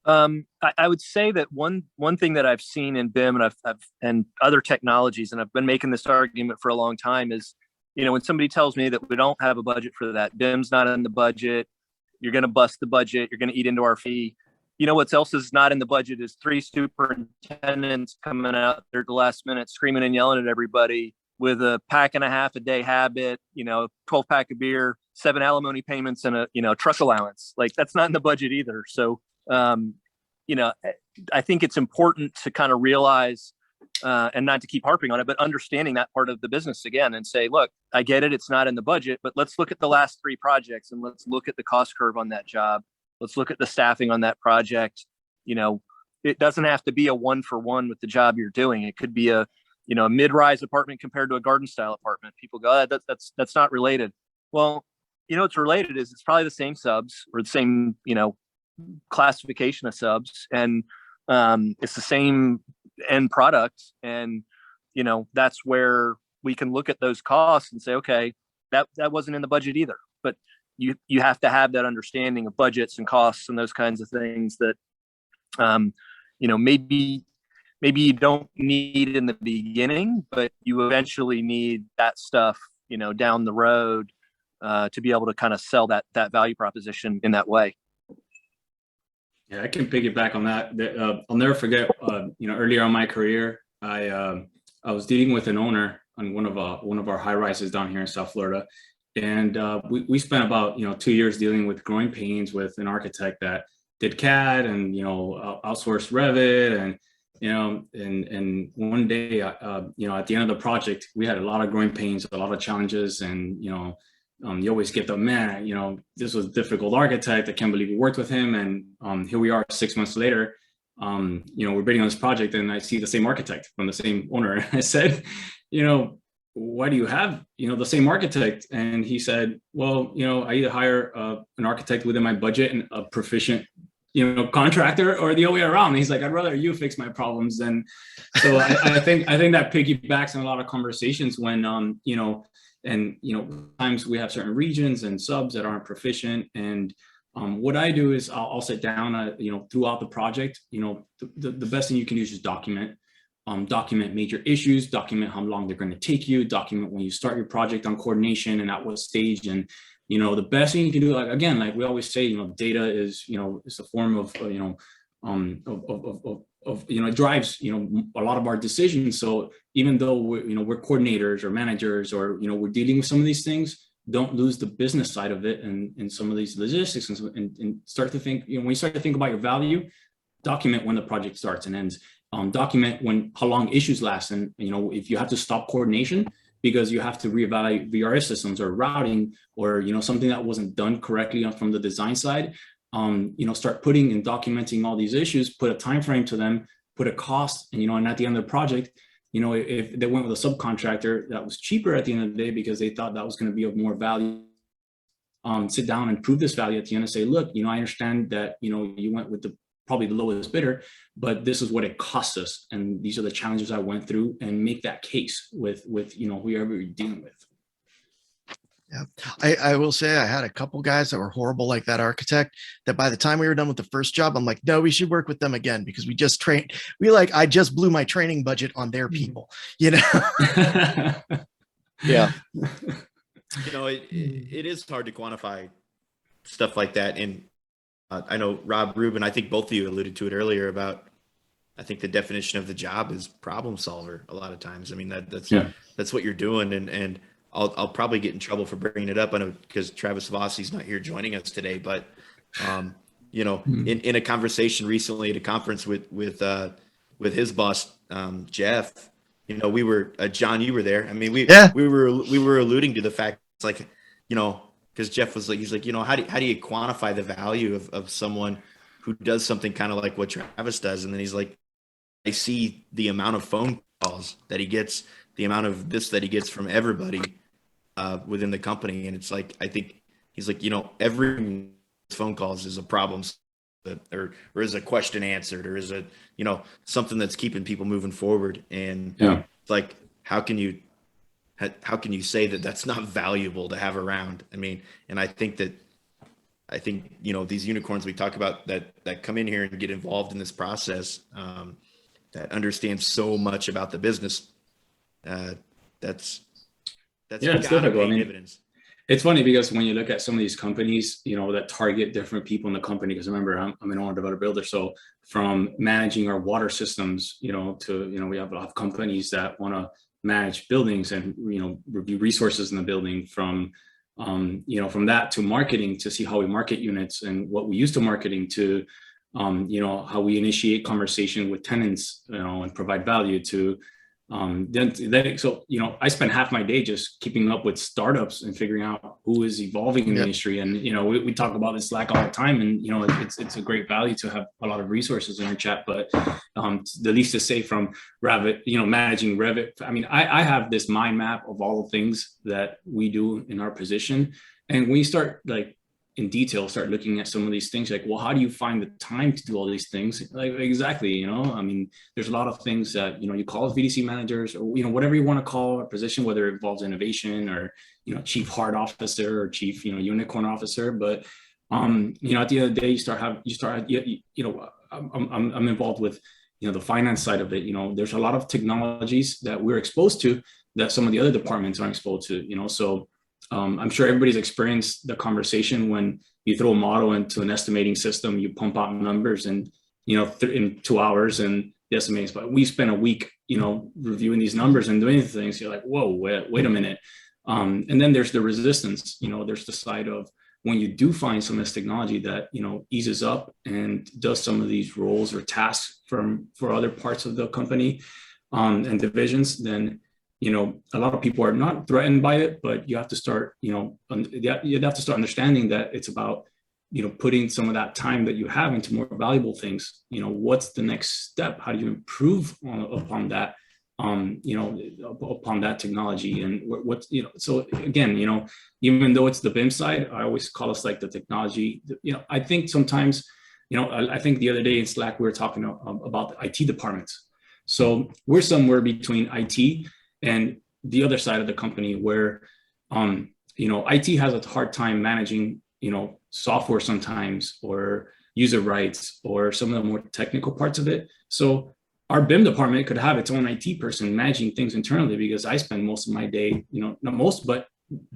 I would say that one thing that I've seen in BIM and and other technologies, and I've been making this argument for a long time, is, when somebody tells me that we don't have a budget for that, BIM's not in the budget, you're going to bust the budget, you're going to eat into our fee. What else is not in the budget is 3 superintendents coming out there at the last minute, screaming and yelling at everybody with a pack and a half a day habit, 12 pack of beer, 7 alimony payments, and a truck allowance. Like, that's not in the budget either. So, I think it's important to kind of realize, and not to keep harping on it, but understanding that part of the business again and say, look, I get it, it's not in the budget, but let's look at the last 3 projects and let's look at the cost curve on that job. Let's look at the staffing on that project. It doesn't have to be a 1-for-1 with the job you're doing. It could be a mid-rise apartment compared to a garden style apartment. People go, oh, that's not related. Well, it's related is it's probably the same subs or the same, classification of subs, and it's the same end product. And, that's where we can look at those costs and say, okay, that wasn't in the budget either. But you have to have that understanding of budgets and costs and those kinds of things that, maybe you don't need in the beginning, but you eventually need that stuff, down the road, to be able to kind of sell that value proposition in that way. Yeah, I can piggyback on that. I'll never forget, earlier in my career, I was dealing with an owner on one of our high rises down here in South Florida. And we spent about 2 years dealing with growing pains with an architect that did CAD and outsourced Revit, and one day at the end of the project we had a lot of growing pains, a lot of challenges, and you always get the man, this was a difficult architect, I can't believe we worked with him, and here we are 6 months later, we're bidding on this project, and I see the same architect from the same owner. I said, why do you have the same architect? And he said, well, I either hire an architect within my budget and a proficient contractor, or the other way around. And he's like, I'd rather you fix my problems. And so I think that piggybacks on a lot of conversations when times we have certain regions and subs that aren't proficient. And what I do is I'll sit down throughout the project. The best thing you can do is just document major issues, document how long they're going to take you, document when you start your project on coordination and at what stage. And the best thing you can do, like we always say, data is is a form of it drives a lot of our decisions. So even though we're coordinators or managers, or we're dealing with some of these things, don't lose the business side of it and some of these logistics, and start to think, when you start to think about your value, document when the project starts and ends. Document how long issues last, and if you have to stop coordination because you have to reevaluate VRS systems or routing, or something that wasn't done correctly from the design side, start putting and documenting all these issues, put a time frame to them, put a cost, and at the end of the project, if they went with a subcontractor that was cheaper at the end of the day because they thought that was going to be of more value, sit down and prove this value at the end and say, look, I understand that you went with probably the lowest bidder, but this is what it cost us, and these are the challenges I went through, and make that case with whoever you're dealing with. Yeah. I will say I had a couple guys that were horrible like that architect that by the time we were done with the first job, I'm like, no, we should work with them again because we just trained. I just blew my training budget on their people, you know? Yeah. You know, it is hard to quantify stuff like that. And I know Rob, Reuben, I think both of you alluded to it earlier about, I think the definition of the job is problem solver a lot of times. I mean, that's what you're doing. And I'll probably get in trouble for bringing it up. I know because Travis Vossi's not here joining us today, but you know, in a conversation recently at a conference with his boss, Jeff, you know, we were, John, you were there. I mean, we were alluding to the fact it's like, you know, because Jeff was like, he's like, you know, how do you quantify the value of someone who does something kind of like what Travis does? And then he's like, I see the amount of phone calls that he gets, the amount of this that he gets from everybody within the company. And it's like, I think he's like, you know, every phone calls is a problem or is a question answered, or is a, you know, something that's keeping people moving forward. And it's like, how can you say that that's not valuable to have around? I mean, and I think, you know, these unicorns we talk about that come in here and get involved in this process, that understand so much about the business, that's it's difficult. I mean, dividends. It's funny because when you look at some of these companies, you know, that target different people in the company, because remember, I'm an owner, developer, builder. So from managing our water systems, you know, to, you know, we have a lot of companies that want to manage buildings and, you know, review resources in the building, from, you know, from that to marketing, to see how we market units and what we use to marketing, to, you know, how we initiate conversation with tenants, you know, and provide value, to, then so, you know, I spend half my day just keeping up with startups and figuring out who is evolving in the industry. And, you know, we talk about this Slack all the time, and, you know, it's a great value to have a lot of resources in our chat, but the least to say from Revit, you know, managing Revit. I mean, I have this mind map of all the things that we do in our position. And when you start like in detail, start looking at some of these things, like, well, how do you find the time to do all these things? Like, exactly, you know, I mean, there's a lot of things that, you know, you call as VDC managers, or, you know, whatever you want to call a position, whether it involves innovation or, you know, chief heart officer or chief, you know, unicorn officer. But, you know, at the end of the day, you know, I'm involved with, you know, the finance side of it. You know, there's a lot of technologies that we're exposed to that some of the other departments aren't exposed to, you know, so I'm sure everybody's experienced the conversation when you throw a model into an estimating system, you pump out numbers, and, you know, in 2 hours, and the estimates, but we spent a week, you know, reviewing these numbers and doing things. You're like, whoa, wait a minute. And then there's the resistance, you know, there's the side of when you do find some of this technology that, you know, eases up and does some of these roles or tasks for other parts of the company and divisions, then, you know, a lot of people are not threatened by it, but you have to start, you know, you'd have to start understanding that it's about, you know, putting some of that time that you have into more valuable things. You know, what's the next step? How do you improve upon that, you know, upon that technology? And what's, you know, so again, you know, even though it's the BIM side, I always call us like the technology, you know, I think sometimes, you know, I think the other day in Slack, we were talking about the IT departments. So we're somewhere between IT and the other side of the company, where, you know, IT has a hard time managing, you know, software sometimes, or user rights, or some of the more technical parts of it. So our BIM department could have its own IT person managing things internally, because I spend most of my day, you know, not most, but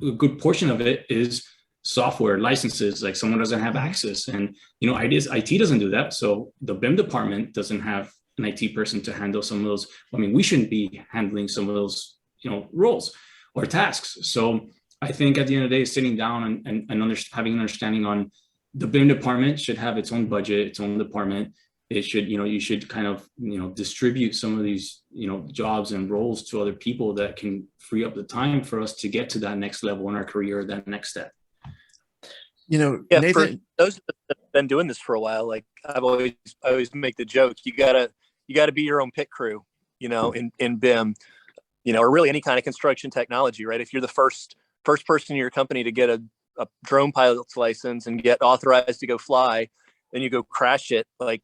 a good portion of it is software licenses. Like, someone doesn't have access, and, you know, IT doesn't do that. So the BIM department doesn't have an IT person to handle some of those. I mean, we shouldn't be handling some of those, you know, roles or tasks. So I think at the end of the day, sitting down and having an understanding on the BIM department should have its own budget, its own department. It should, you know, you should kind of, you know, distribute some of these, you know, jobs and roles to other people that can free up the time for us to get to that next level in our career, that next step. You know, yeah, Nathan, for those that have been doing this for a while, like I always make the joke, you gotta be your own pit crew, you know, in BIM, you know, or really any kind of construction technology, right? If you're the first person in your company to get a drone pilot's license and get authorized to go fly, then you go crash it. Like,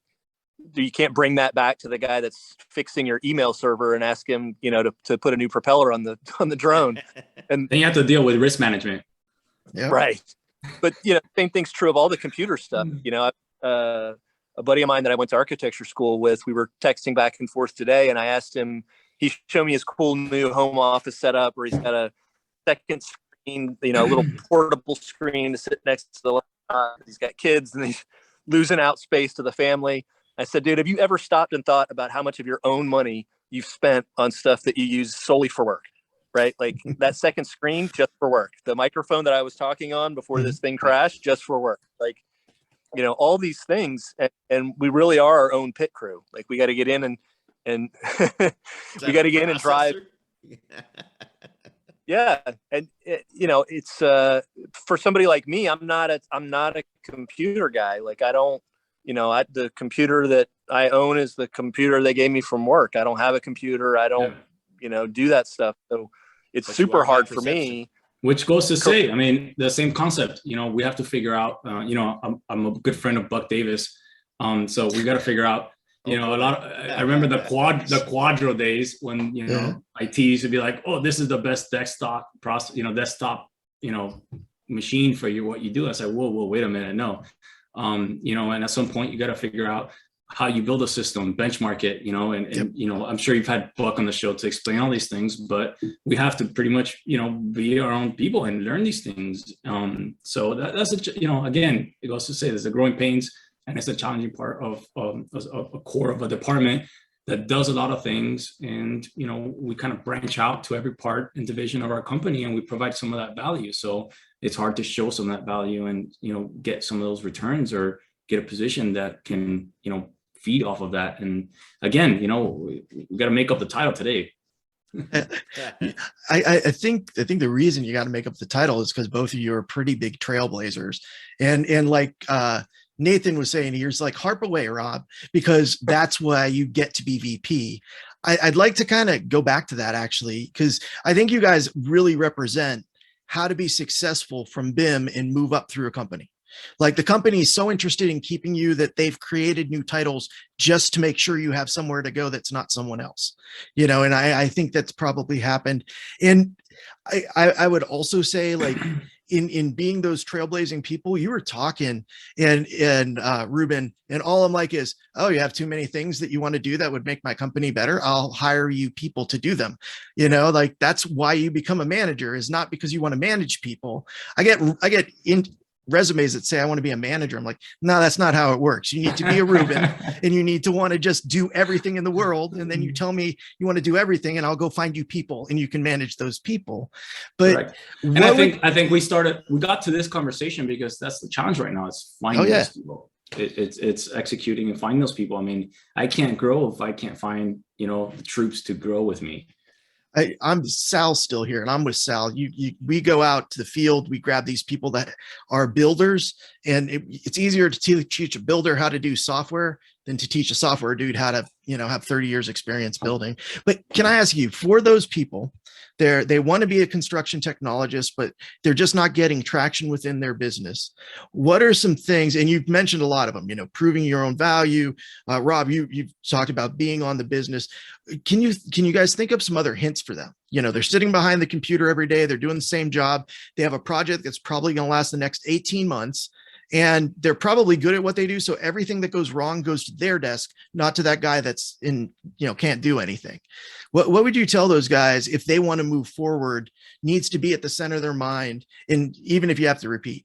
you can't bring that back to the guy that's fixing your email server and ask him, you know, to put a new propeller on the drone. And then you have to deal with risk management. Yeah. Right. But, same thing's true of all the computer stuff. A buddy of mine that I went to architecture school with, we were texting back and forth today, and I asked him, he showed me his cool new home office setup where he's got a second screen, a little portable screen to sit next to the laptop. He's got kids and he's losing out space to the family. I said, dude, have you ever stopped and thought about how much of your own money you've spent on stuff that you use solely for work? Right? Like that second screen, just for work. The microphone that I was talking on before this thing crashed, just for work. Like, all these things. And we really are our own pit crew. Like we got to get in and we got to get in and drive. Yeah. And it's for somebody like me, I'm not a computer guy. Like I don't, the computer that I own is the computer they gave me from work. I don't have a computer. I don't, do that stuff. So it's super hard for me. Which goes to say, I mean, the same concept, we have to figure out, I'm a good friend of Buck Davis. So we got to figure out, I remember the Quadro days when, IT used to be like, oh, this is the best desktop machine for you, what you do. I said, whoa, wait a minute. No. And at some point you got to figure out how you build a system, benchmark it, and I'm sure you've had Buck on the show to explain all these things, but we have to pretty much, be our own people and learn these things. So that's again, it goes to say there's a growing pains, and it's a challenging part of a core of a department that does a lot of things. And, we kind of branch out to every part and division of our company, and we provide some of that value. So it's hard to show some of that value and, get some of those returns or get a position that can, feed off of that. And again, we got to make up the title today. I think the reason you got to make up the title is because both of you are pretty big trailblazers, and like Nathan was saying, he's like, harp away, Rob, because that's why you get to be VP. I'd like to kind of go back to that actually, because I think you guys really represent how to be successful from BIM and move up through a company. Like the company is so interested in keeping you that they've created new titles just to make sure you have somewhere to go that's not someone else, and I think that's probably happened. And I would also say, like, in being those trailblazing people, you were talking and Reuben, and all I'm like is, oh, you have too many things that you want to do that would make my company better. I'll hire you people to do them. Like that's why you become a manager, is not because you want to manage people. I get in resumes that say I want to be a manager. I'm like, no, that's not how it works. You need to be a Reuben and you need to want to just do everything in the world. And then you tell me you want to do everything and I'll go find you people and you can manage those people. But right. And I think we got to this conversation because that's the challenge right now. It's finding those people. It's executing and finding those people. I mean, I can't grow if I can't find, the troops to grow with me. I'm Sal's still here, and I'm with Sal. We go out to the field. We grab these people that are builders, and it's easier to teach a builder how to do software than to teach a software dude how to, have 30 years experience building. But can I ask you, for those people, they want to be a construction technologist, but they're just not getting traction within their business. What are some things, and you've mentioned a lot of them, proving your own value. Rob, you've talked about being on the business. Can you guys think of some other hints for them? They're sitting behind the computer every day. They're doing the same job. They have a project that's probably going to last the next 18 months. And they're probably good at what they do. So everything that goes wrong goes to their desk, not to that guy that's can't do anything. What would you tell those guys if they want to move forward, needs to be at the center of their mind? And even if you have to repeat.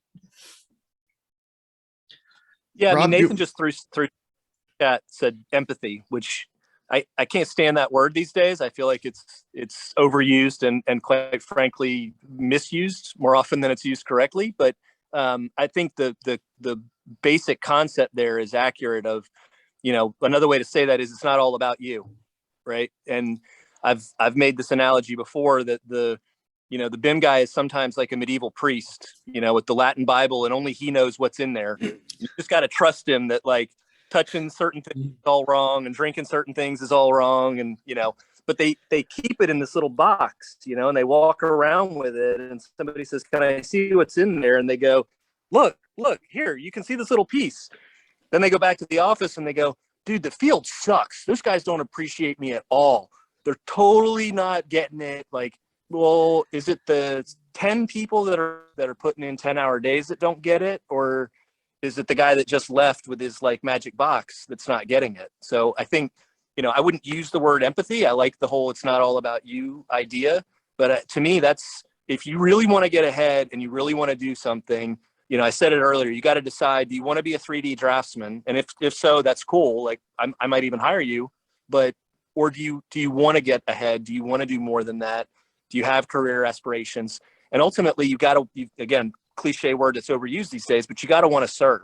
Yeah. Rob, I mean, Nathan just threw chat said empathy, which I can't stand that word these days. I feel like it's overused and quite frankly, misused more often than it's used correctly. But I think the basic concept there is accurate of, another way to say that is it's not all about you. Right. And I've made this analogy before that the BIM guy is sometimes like a medieval priest, with the Latin Bible, and only he knows what's in there. You just got to trust him that like touching certain things is all wrong and drinking certain things is all wrong. And, but they keep it in this little box, and they walk around with it, and somebody says, can I see what's in there? And they go, look here, you can see this little piece. Then they go back to the office and they go, dude, the field sucks. Those guys don't appreciate me at all. They're totally not getting it. Like, well, is it the 10 people that are putting in 10-hour days that don't get it, or is it the guy that just left with his like magic box that's not getting it? So I think, I wouldn't use the word empathy. I like the whole "it's not all about you" idea, but to me, that's, if you really want to get ahead and you really want to do something, I said it earlier, you got to decide, do you want to be a 3D draftsman? And if so, that's cool. Like I might even hire you, or do you want to get ahead? Do you want to do more than that? Do you have career aspirations? And ultimately you got to, again, cliche word that's overused these days, but you got to want to serve.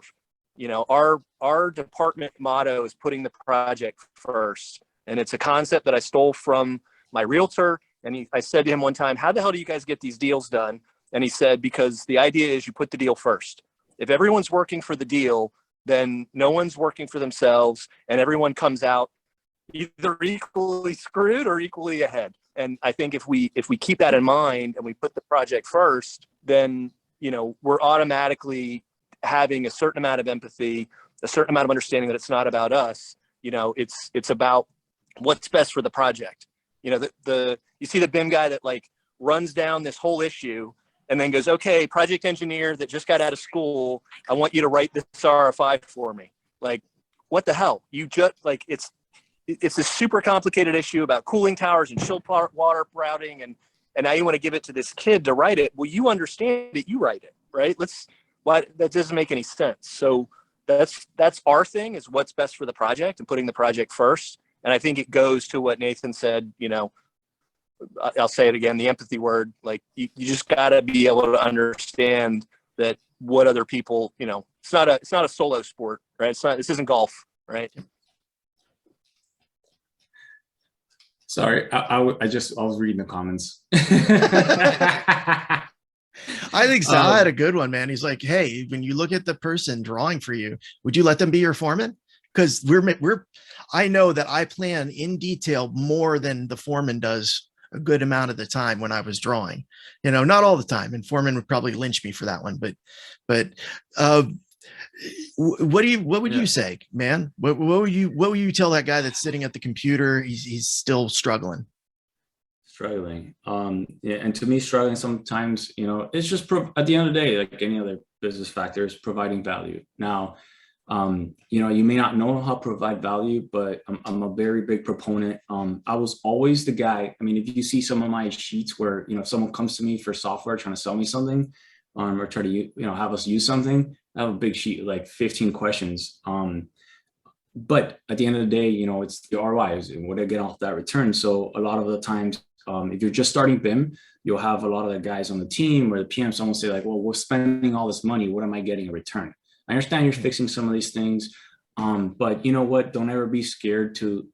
Our department motto is putting the project first. And it's a concept that I stole from my realtor. And I said to him one time, how the hell do you guys get these deals done? And he said, because the idea is you put the deal first. If everyone's working for the deal, then no one's working for themselves, and everyone comes out either equally screwed or equally ahead. And I think if we keep that in mind and we put the project first, then, we're automatically having a certain amount of empathy, a certain amount of understanding that it's not about us. It's about what's best for the project. You see the BIM guy that like runs down this whole issue and then goes, okay, project engineer that just got out of school, I want you to write this RFI for me. Like, what the hell? You just like, it's a super complicated issue about cooling towers and chilled water routing. And now you want to give it to this kid to write it. Well, you understand that, you write it, right? That doesn't make any sense. So that's our thing, is what's best for the project and putting the project first. And I think it goes to what Nathan said, I'll say it again, the empathy word, like you just got to be able to understand that what other people, it's not a solo sport, right? This isn't golf, right? Sorry, I was reading the comments. I think Sal had a good one, man. He's like, hey, when you look at the person drawing for you, would you let them be your foreman? Because I know that I plan in detail more than the foreman does a good amount of the time when I was drawing, not all the time. And foreman would probably lynch me for that one, but what would you say, man? What would you tell that guy that's sitting at the computer? He's still struggling. Yeah, and to me, struggling sometimes, it's just at the end of the day, like any other business factors, providing value. Now, you may not know how to provide value, but I'm a very big proponent. I was always the guy. I mean, if you see some of my sheets where, if someone comes to me for software trying to sell me something, or try to, have us use something, I have a big sheet, like 15 questions. But at the end of the day, it's the ROI and what I get off that return. So a lot of the times, if you're just starting BIM, you'll have a lot of the guys on the team or the PM, someone say like, well, we're spending all this money. What am I getting in return? I understand you're fixing some of these things, but you know what? Don't ever be scared to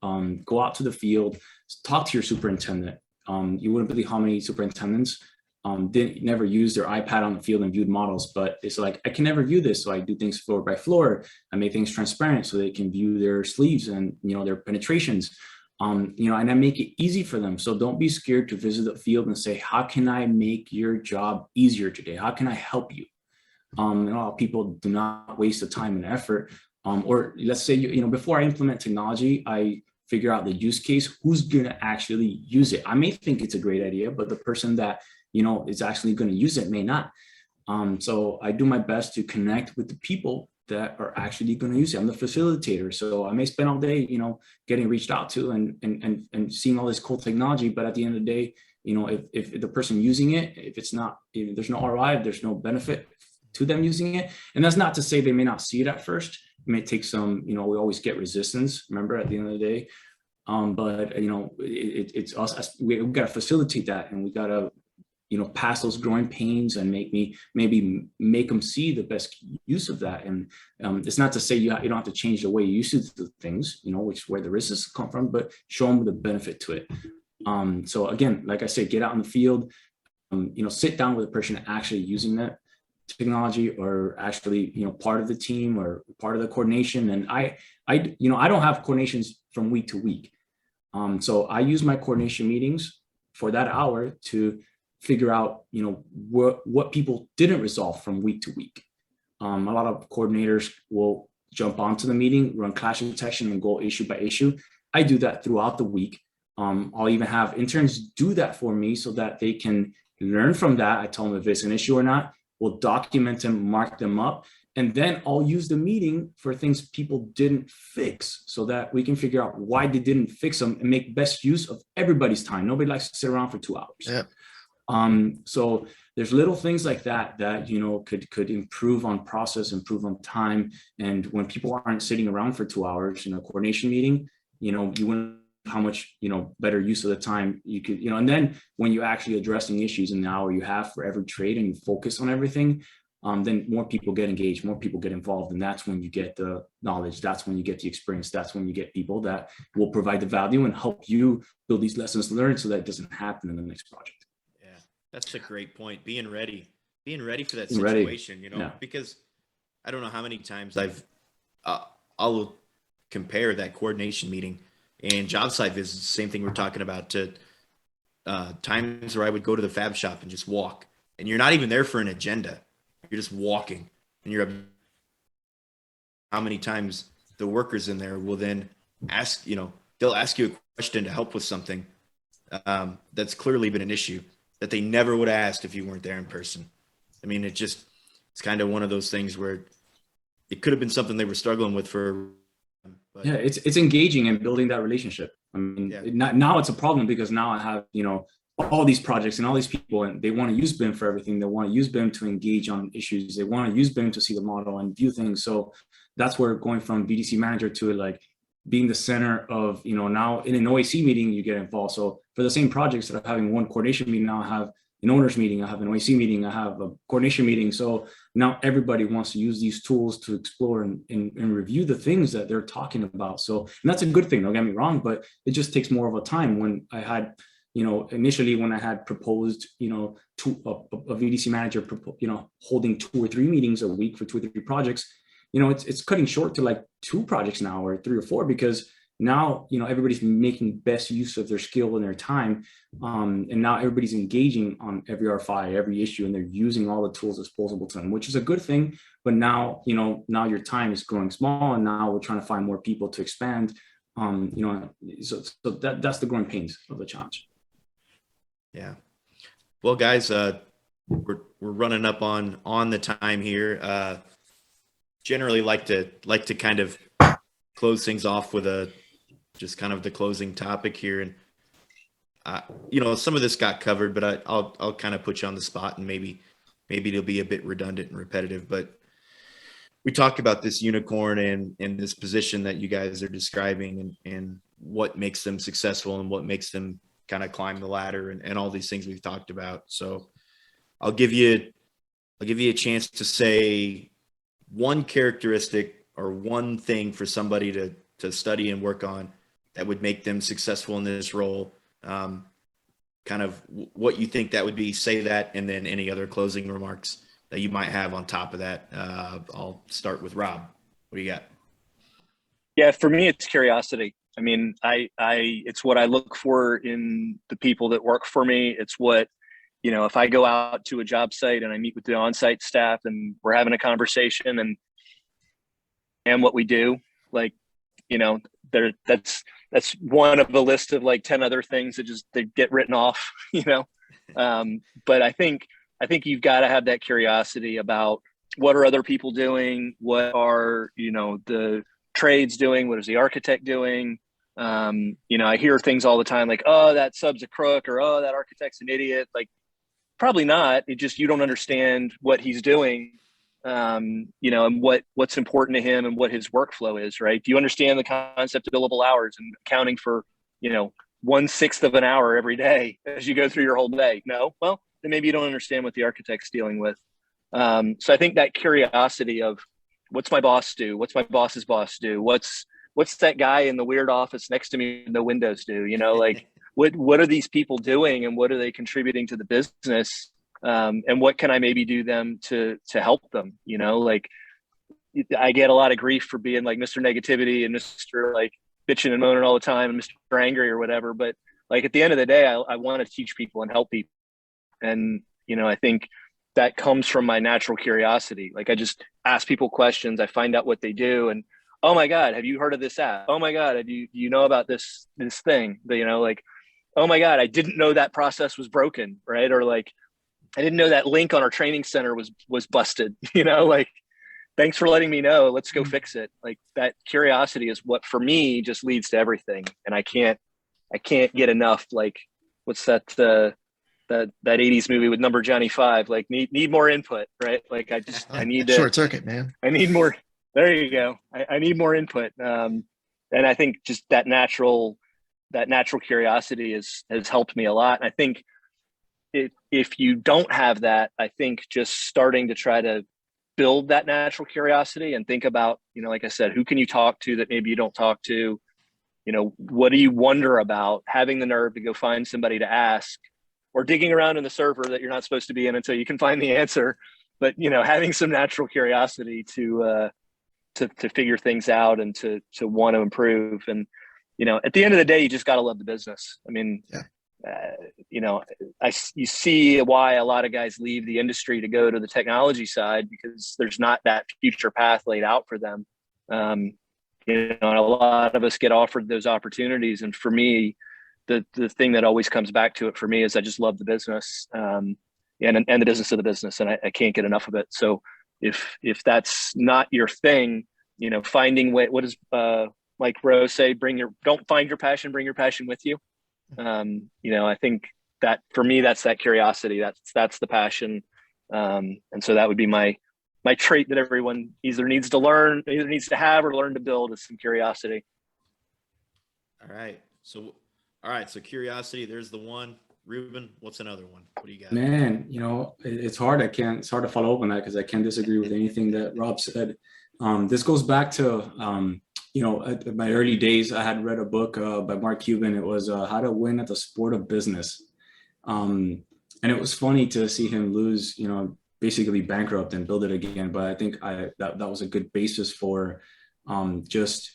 go out to the field, talk to your superintendent. You wouldn't believe how many superintendents didn't never use their iPad on the field and viewed models, but it's like, I can never view this. So I do things floor by floor. I make things transparent so they can view their sleeves and, their penetrations. And I make it easy for them. So don't be scared to visit the field and say, how can I make your job easier today? How can I help you? A lot of people do not waste the time and effort. Or let's say, before I implement technology, I figure out the use case, who's going to actually use it. I may think it's a great idea, but the person that, is actually going to use it may not. So I do my best to connect with the people that are actually going to use it. I'm the facilitator. So I may spend all day, getting reached out to and seeing all this cool technology. But at the end of the day, if the person using it, if there's no ROI, if there's no benefit to them using it. And that's not to say they may not see it at first. It may take some, we always get resistance, remember, at the end of the day. But it's us, we've got to facilitate that, and we got to, pass those growing pains and maybe make them see the best use of that. And it's not to say you don't have to change the way you used to do things, which is where the risks come from, but show them the benefit to it. So again, like I said, get out in the field, sit down with a person actually using that technology, or actually, part of the team or part of the coordination. And I don't have coordinations from week to week. So I use my coordination meetings for that hour to figure out, what people didn't resolve from week to week. A lot of coordinators will jump onto the meeting, run clash detection, and go issue by issue. I do that throughout the week. I'll even have interns do that for me so that they can learn from that. I tell them if it's an issue or not. We'll document them, mark them up, and then I'll use the meeting for things people didn't fix so that we can figure out why they didn't fix them and make best use of everybody's time. Nobody likes to sit around for 2 hours. Yeah. So there's little things like that could improve on process, improve on time. And when people aren't sitting around for 2 hours in a coordination meeting, you wouldn't how much better use of the time you could, and then when you're actually addressing issues in the hour you have for every trade and you focus on everything, then more people get engaged, more people get involved, and that's when you get the knowledge, that's when you get the experience, that's when you get people that will provide the value and help you build these lessons learned so that it doesn't happen in the next project. Yeah, that's a great point. Being ready for that Being ready. situation, because I don't know how many times I'll compare that coordination meeting and job site visits, the same thing we're talking about, to times where I would go to the fab shop and just walk, and you're not even there for an agenda. You're just walking, and how many times the workers in there will then ask, they'll ask you a question to help with something that's clearly been an issue that they never would have asked if you weren't there in person. I mean, it's kind of one of those things where it could have been something they were struggling with but yeah, it's engaging and building that relationship. I mean, now it's a problem because now I have, all these projects and all these people, and they want to use BIM for everything. They want to use BIM to engage on issues. They want to use BIM to see the model and view things. So that's where going from BDC manager to like being the center of, now in an OAC meeting, you get involved. So for the same projects that I'm having one coordination meeting, now I have an owners meeting, I have an OAC meeting, I have a coordination meeting. So now everybody wants to use these tools to explore and review the things that they're talking about. So, and that's a good thing, don't get me wrong, but it just takes more of a time. When I had, initially when I had proposed, a VDC manager, holding 2 or 3 meetings a week for 2 or 3 projects, it's cutting short to like 2 projects now or 3 or 4, because now, everybody's making best use of their skill and their time. And now everybody's engaging on every RFI, every issue, and they're using all the tools disposable to them, which is a good thing. But now, now your time is growing small, and now we're trying to find more people to expand. So that's the growing pains of the challenge. Yeah. Well, guys, we're running up on the time here. Generally like to kind of close things off with just kind of the closing topic here. And, some of this got covered, but I'll kind of put you on the spot, and maybe it'll be a bit redundant and repetitive, but we talked about this unicorn and this position that you guys are describing, and what makes them successful and what makes them kind of climb the ladder, and all these things we've talked about. So I'll give you a chance to say one characteristic or one thing for somebody to study and work on that would make them successful in this role. Kind of what you think that would be, say that, and then any other closing remarks that you might have on top of that. I'll start with Rob. What do you got? Yeah, for me, it's curiosity. I mean, it's what I look for in the people that work for me. It's what, if I go out to a job site and I meet with the on-site staff and we're having a conversation and what we do, like, that's one of the list of like 10 other things that they get written off, but I think you've got to have that curiosity about what are other people doing? What are, the trades doing? What is the architect doing? I hear things all the time like, oh, that sub's a crook, or, oh, that architect's an idiot. Like, probably not. It just, you don't understand what he's doing, and what's important to him and what his workflow is, right? Do you understand the concept of billable hours and accounting for, 1/6 of an hour every day as you go through your whole day? No? Well, then maybe you don't understand what the architect's dealing with. So I think that curiosity of what's my boss do? What's my boss's boss do? What's that guy in the weird office next to me in the windows do? Like what are these people doing, and what are they contributing to the business? And what can I maybe do them to help them? Like, I get a lot of grief for being like Mr. Negativity and Mr. like bitching and moaning all the time and Mr. Angry or whatever. But like at the end of the day, I want to teach people and help people. And, I think that comes from my natural curiosity. Like, I just ask people questions. I find out what they do. And, oh my God, have you heard of this app? Oh my God, do you know about this thing? Like, oh my God, I didn't know that process was broken, right? Or like, I didn't know that link on our training center was busted, like, thanks for letting me know. Let's go fix it. Like, that curiosity is what for me just leads to everything. And I can't get enough. Like, what's that 80s movie with Number Johnny 5, like need more input, right? Like, I need to short circuit, man. I need more. There you go. I need more input. And I think just that natural curiosity has helped me a lot. And I think if you don't have that, I think just starting to try to build that natural curiosity and think about, like I said, who can you talk to that maybe you don't talk to? What do you wonder about? Having the nerve to go find somebody to ask, or digging around in the server that you're not supposed to be in until you can find the answer. But, having some natural curiosity to figure things out and to want to improve. And, at the end of the day, you just got to love the business. I mean, you see why a lot of guys leave the industry to go to the technology side, because there's not that future path laid out for them. And a lot of us get offered those opportunities. And for me, the thing that always comes back to it for me is I just love the business, and the business of the business. And I can't get enough of it. So if that's not your thing, finding what does Mike Rose say, don't find your passion, bring your passion with you. I think that for me, that's that curiosity. That's the passion. And so that would be my trait that everyone either needs to have or learn to build, is some curiosity. All right. So curiosity, there's the one. Reuben, what's another one? What do you got? Man, it's hard. It's hard to follow up on that, because I can't disagree with anything that Rob said. This goes back to, at my early days, I had read a book by Mark Cuban. It was How to Win at the Sport of Business. And it was funny to see him lose, basically bankrupt and build it again. But I think that was a good basis for just,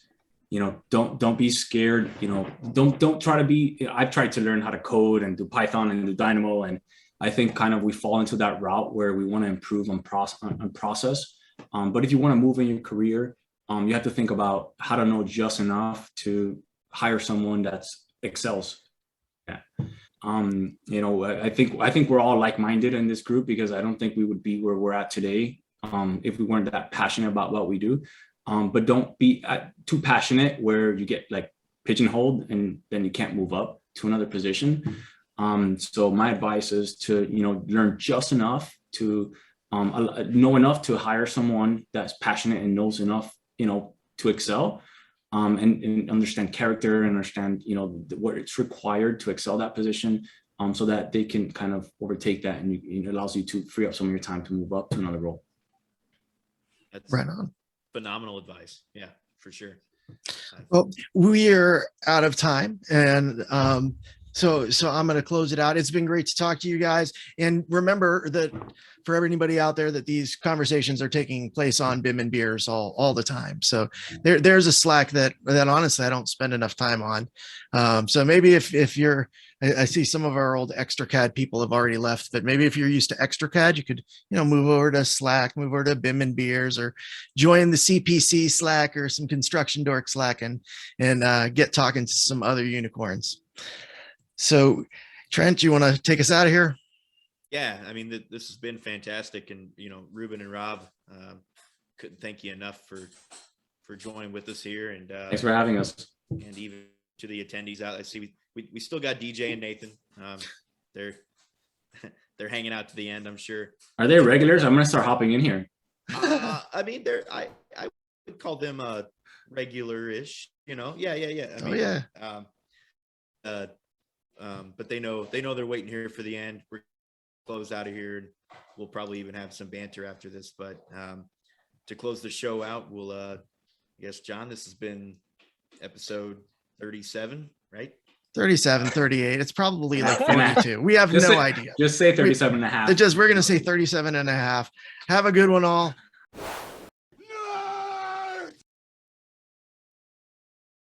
don't be scared. Don't try to be. I've tried to learn how to code and do Python and do Dynamo, and I think kind of we fall into that route where we want to improve on process. But if you want to move in your career, you have to think about how to know just enough to hire someone that excels. Yeah. I think we're all like-minded in this group, because I don't think we would be where we're at today if we weren't that passionate about what we do. But don't be too passionate where you get like pigeonholed and then you can't move up to another position. So my advice is to, learn just enough to know enough to hire someone that's passionate and knows enough, to excel, and understand character and understand, what it's required to excel that position, so that they can kind of overtake that, and it allows you to free up some of your time to move up to another role. That's Right on. Phenomenal advice. Yeah, for sure. Well, we're out of time, and so I'm going to close it out. It's been great to talk to you guys, and remember that for everybody out there, that these conversations are taking place on BIM and Beers all the time. So there's a Slack that honestly I don't spend enough time on. So maybe if you're, I see some of our old ExtraCAD people have already left, but maybe if you're used to ExtraCAD, you could, move over to Slack, move over to BIM and Beers, or join the CPC Slack or some construction dork Slack and get talking to some other unicorns. So Trent, you want to take us out of here? Yeah, I mean, this has been fantastic, and Reuben and Rob, couldn't thank you enough for joining with us here, and thanks for having us. And even to the attendees out, I see we still got DJ and Nathan. They're hanging out to the end, I'm sure. Are they regulars? I'm gonna start hopping in here. I mean, I would call them regular-ish. Yeah. I mean, but they know they're waiting here for the end. We're close out of here, and we'll probably even have some banter after this. But to close the show out, we'll I guess, John, this has been episode 37, right? 37, 38. It's probably like 42. We have no idea. Just say 37 and a half. We're going to say 37 and a half. Have a good one all.